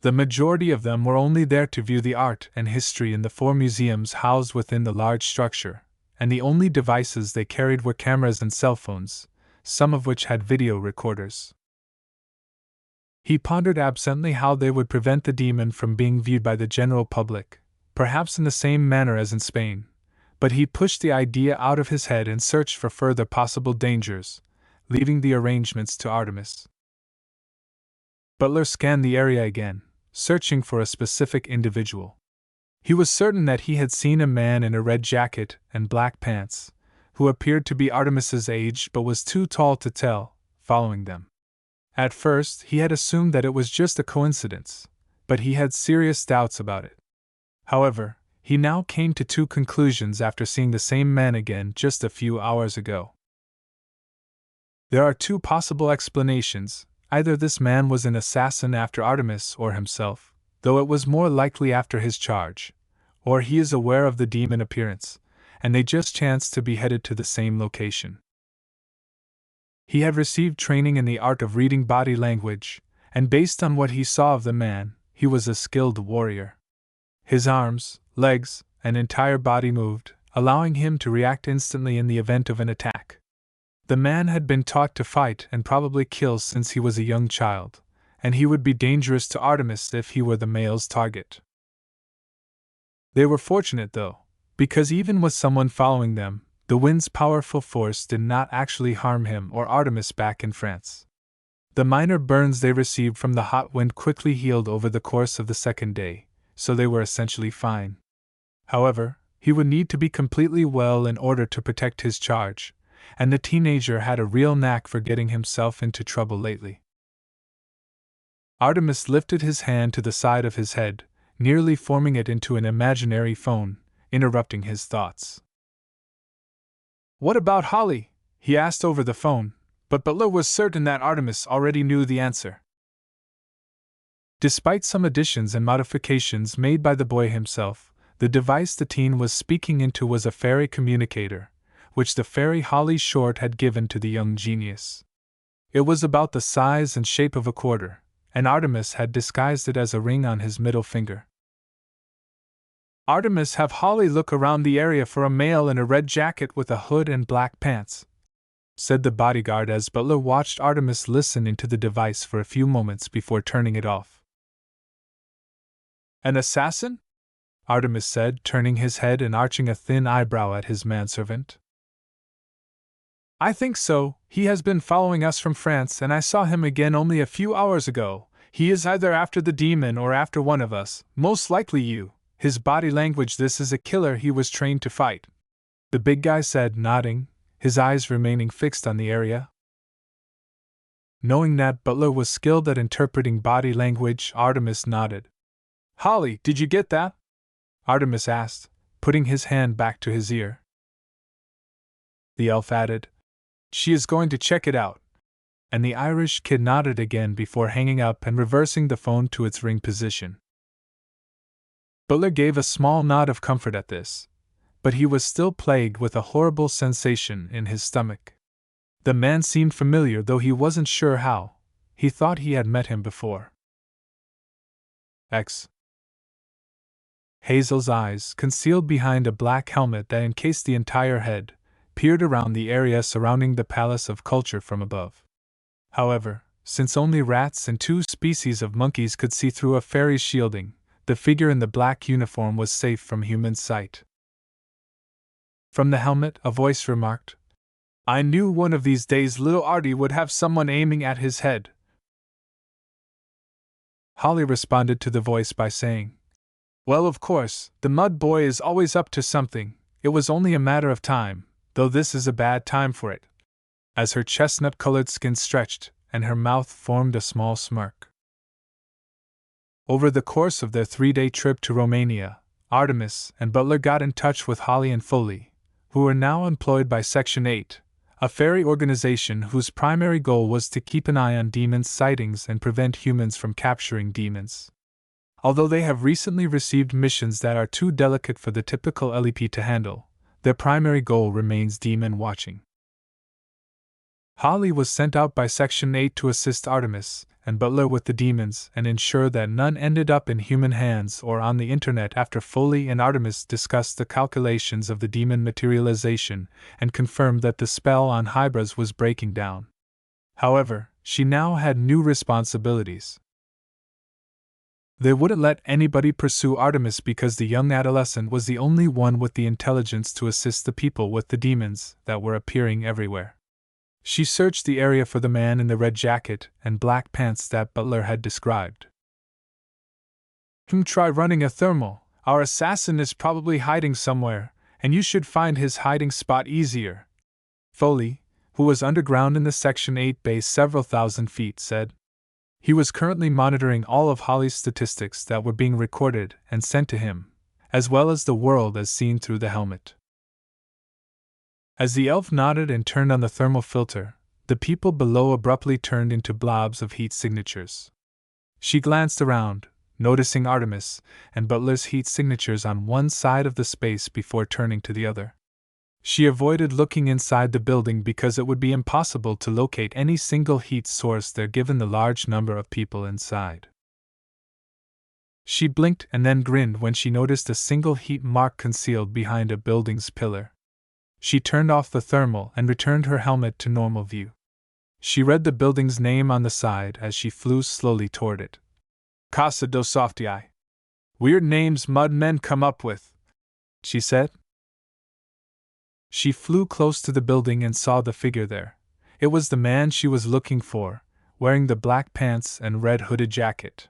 The majority of them were only there to view the art and history in the 4 museums housed within the large structure, and the only devices they carried were cameras and cell phones, some of which had video recorders. He pondered absently how they would prevent the demon from being viewed by the general public, perhaps in the same manner as in Spain, but he pushed the idea out of his head and searched for further possible dangers, leaving the arrangements to Artemis. Butler scanned the area again, searching for a specific individual. He was certain that he had seen a man in a red jacket and black pants, who appeared to be Artemis's age but was too tall to tell, following them. At first, he had assumed that it was just a coincidence, but he had serious doubts about it. However, he now came to 2 conclusions after seeing the same man again just a few hours ago. There are 2 possible explanations: either this man was an assassin after Artemis or himself, though it was more likely after his charge, or he is aware of the demon appearance, and they just chanced to be headed to the same location. He had received training in the art of reading body language, and based on what he saw of the man, he was a skilled warrior. His arms, legs, and entire body moved, allowing him to react instantly in the event of an attack. The man had been taught to fight and probably kill since he was a young child, and he would be dangerous to Artemis if he were the male's target. They were fortunate, though, because even with someone following them, the wind's powerful force did not actually harm him or Artemis back in France. The minor burns they received from the hot wind quickly healed over the course of the second day, so they were essentially fine. However, he would need to be completely well in order to protect his charge, and the teenager had a real knack for getting himself into trouble lately. Artemis lifted his hand to the side of his head, nearly forming it into an imaginary phone, interrupting his thoughts. "What about Holly?" he asked over the phone, but Butler was certain that Artemis already knew the answer. Despite some additions and modifications made by the boy himself, the device the teen was speaking into was a fairy communicator, which the fairy Holly Short had given to the young genius. It was about the size and shape of a quarter, and Artemis had disguised it as a ring on his middle finger. "Artemis, have Holly look around the area for a male in a red jacket with a hood and black pants," said the bodyguard as Butler watched Artemis listen into the device for a few moments before turning it off. "An assassin?" Artemis said, turning his head and arching a thin eyebrow at his manservant. "I think so. He has been following us from France, and I saw him again only a few hours ago. He is either after the demon or after one of us, most likely you. His body language, this is a killer he was trained to fight," the big guy said, nodding, his eyes remaining fixed on the area. Knowing that Butler was skilled at interpreting body language, Artemis nodded. "Holly, did you get that?" Artemis asked, putting his hand back to his ear. The elf added, "She is going to check it out," and the Irish kid nodded again before hanging up and reversing the phone to its ring position. Butler gave a small nod of comfort at this, but he was still plagued with a horrible sensation in his stomach. The man seemed familiar, though he wasn't sure how. He thought he had met him before. X. Hazel's eyes, concealed behind a black helmet that encased the entire head, peered around the area surrounding the Palace of Culture from above. However, since only rats and 2 species of monkeys could see through a fairy's shielding, the figure in the black uniform was safe from human sight. From the helmet, a voice remarked, "I knew one of these days little Artie would have someone aiming at his head." Holly responded to the voice by saying, "Well, of course, the mud boy is always up to something. It was only a matter of time, though this is a bad time for it," as her chestnut-colored skin stretched and her mouth formed a small smirk. Over the course of their 3-day trip to Romania, Artemis and Butler got in touch with Holly and Foley, who were now employed by Section 8, a fairy organization whose primary goal was to keep an eye on demons' sightings and prevent humans from capturing demons. Although they have recently received missions that are too delicate for the typical LEP to handle, their primary goal remains demon watching. Holly was sent out by Section 8 to assist Artemis and Butler with the demons and ensure that none ended up in human hands or on the internet after Foley and Artemis discussed the calculations of the demon materialization and confirmed that the spell on Hybras was breaking down. However, she now had new responsibilities. They wouldn't let anybody pursue Artemis because the young adolescent was the only one with the intelligence to assist the people with the demons that were appearing everywhere. She searched the area for the man in the red jacket and black pants that Butler had described. "Try running a thermal. Our assassin is probably hiding somewhere, and you should find his hiding spot easier," Foley, who was underground in the Section 8 base several thousand feet, said. He was currently monitoring all of Holly's statistics that were being recorded and sent to him, as well as the world as seen through the helmet. As the elf nodded and turned on the thermal filter, the people below abruptly turned into blobs of heat signatures. She glanced around, noticing Artemis and Butler's heat signatures on one side of the space before turning to the other. She avoided looking inside the building because it would be impossible to locate any single heat source there given the large number of people inside. She blinked and then grinned when she noticed a single heat mark concealed behind a building's pillar. She turned off the thermal and returned her helmet to normal view. She read the building's name on the side as she flew slowly toward it. Casa do Softii. Weird names mud men come up with, she said. She flew close to the building and saw the figure there. It was the man she was looking for, wearing the black pants and red hooded jacket.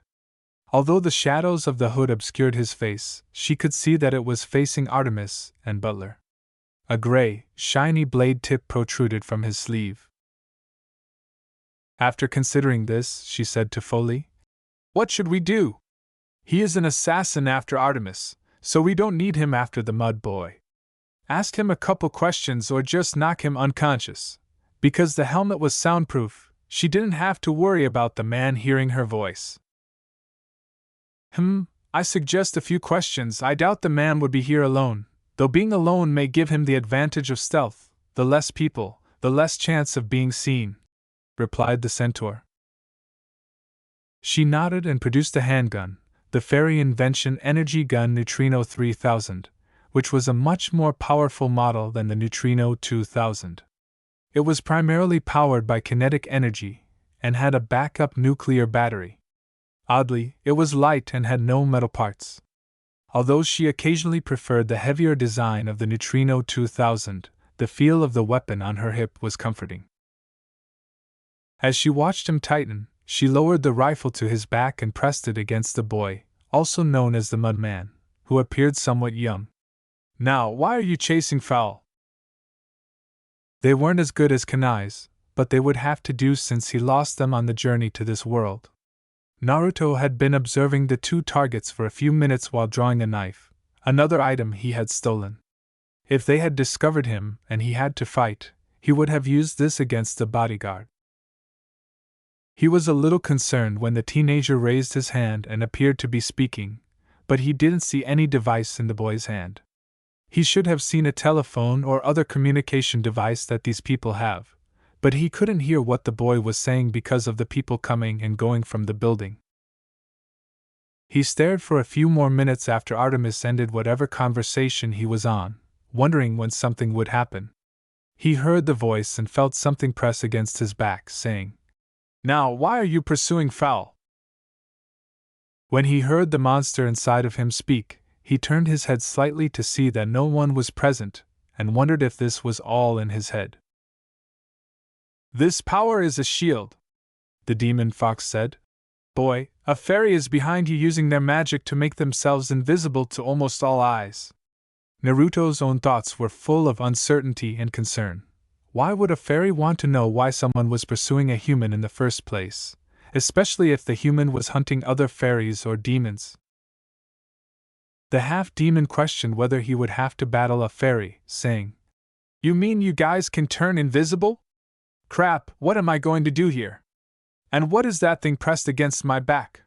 Although the shadows of the hood obscured his face, she could see that it was facing Artemis and Butler. A gray, shiny blade tip protruded from his sleeve. After considering this, she said to Foley, "What should we do? He is an assassin after Artemis, so we don't need him after the mud boy. Ask him a couple questions or just knock him unconscious." Because the helmet was soundproof, she didn't have to worry about the man hearing her voice. I suggest a few questions. I doubt the man would be here alone, though being alone may give him the advantage of stealth. The less people, the less chance of being seen," replied the centaur. She nodded and produced a handgun, the fairy invention energy gun Neutrino 3000, which was a much more powerful model than the Neutrino 2000. It was primarily powered by kinetic energy and had a backup nuclear battery. Oddly, it was light and had no metal parts. Although she occasionally preferred the heavier design of the Neutrino 2000, the feel of the weapon on her hip was comforting. As she watched him tighten, she lowered the rifle to his back and pressed it against the boy, also known as the Mudman, who appeared somewhat young. "Now, why are you chasing Fowl?" They weren't as good as Kanai's, but they would have to do since he lost them on the journey to this world. Naruto had been observing the two targets for a few minutes while drawing a knife, another item he had stolen. If they had discovered him and he had to fight, he would have used this against the bodyguard. He was a little concerned when the teenager raised his hand and appeared to be speaking, but he didn't see any device in the boy's hand. He should have seen a telephone or other communication device that these people have, but he couldn't hear what the boy was saying because of the people coming and going from the building. He stared for a few more minutes after Artemis ended whatever conversation he was on, wondering when something would happen. He heard the voice and felt something press against his back, saying, "Now, why are you pursuing Fowl?" When he heard the monster inside of him speak, he turned his head slightly to see that no one was present, and wondered if this was all in his head. "This power is a shield," the demon fox said. "Boy, a fairy is behind you using their magic to make themselves invisible to almost all eyes." Naruto's own thoughts were full of uncertainty and concern. Why would a fairy want to know why someone was pursuing a human in the first place, especially if the human was hunting other fairies or demons? The half-demon questioned whether he would have to battle a fairy, saying, "You mean you guys can turn invisible? Crap, what am I going to do here? And what is that thing pressed against my back?"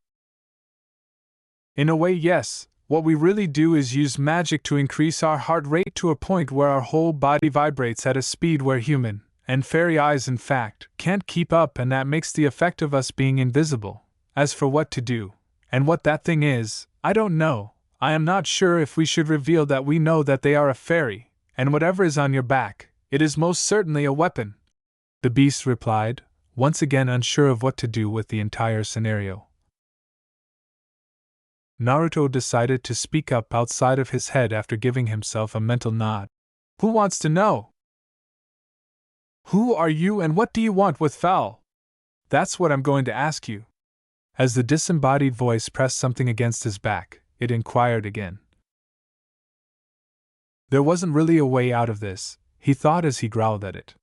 In a way, yes, what we really do is use magic to increase our heart rate to a point where our whole body vibrates at a speed where human and fairy eyes, in fact, can't keep up, and that makes the effect of us being invisible. As for what to do, and what that thing is, I don't know. I am not sure if we should reveal that we know that they are a fairy, and whatever is on your back, it is most certainly a weapon," the beast replied, once again unsure of what to do with the entire scenario. Naruto decided to speak up outside of his head after giving himself a mental nod. "Who wants to know? Who are you and what do you want with Fowl? That's what I'm going to ask you." As the disembodied voice pressed something against his back, it inquired again. There wasn't really a way out of this, he thought as he growled at it.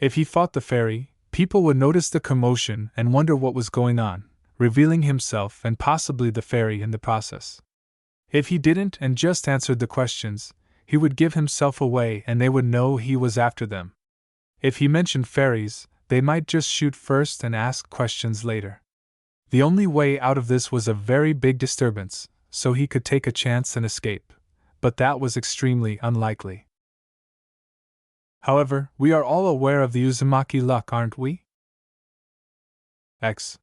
If he fought the fairy, people would notice the commotion and wonder what was going on, revealing himself and possibly the fairy in the process. If he didn't and just answered the questions, he would give himself away and they would know he was after them. If he mentioned fairies, they might just shoot first and ask questions later. The only way out of this was a very big disturbance, so he could take a chance and escape, but that was extremely unlikely. However, we are all aware of the Uzumaki luck, aren't we? X.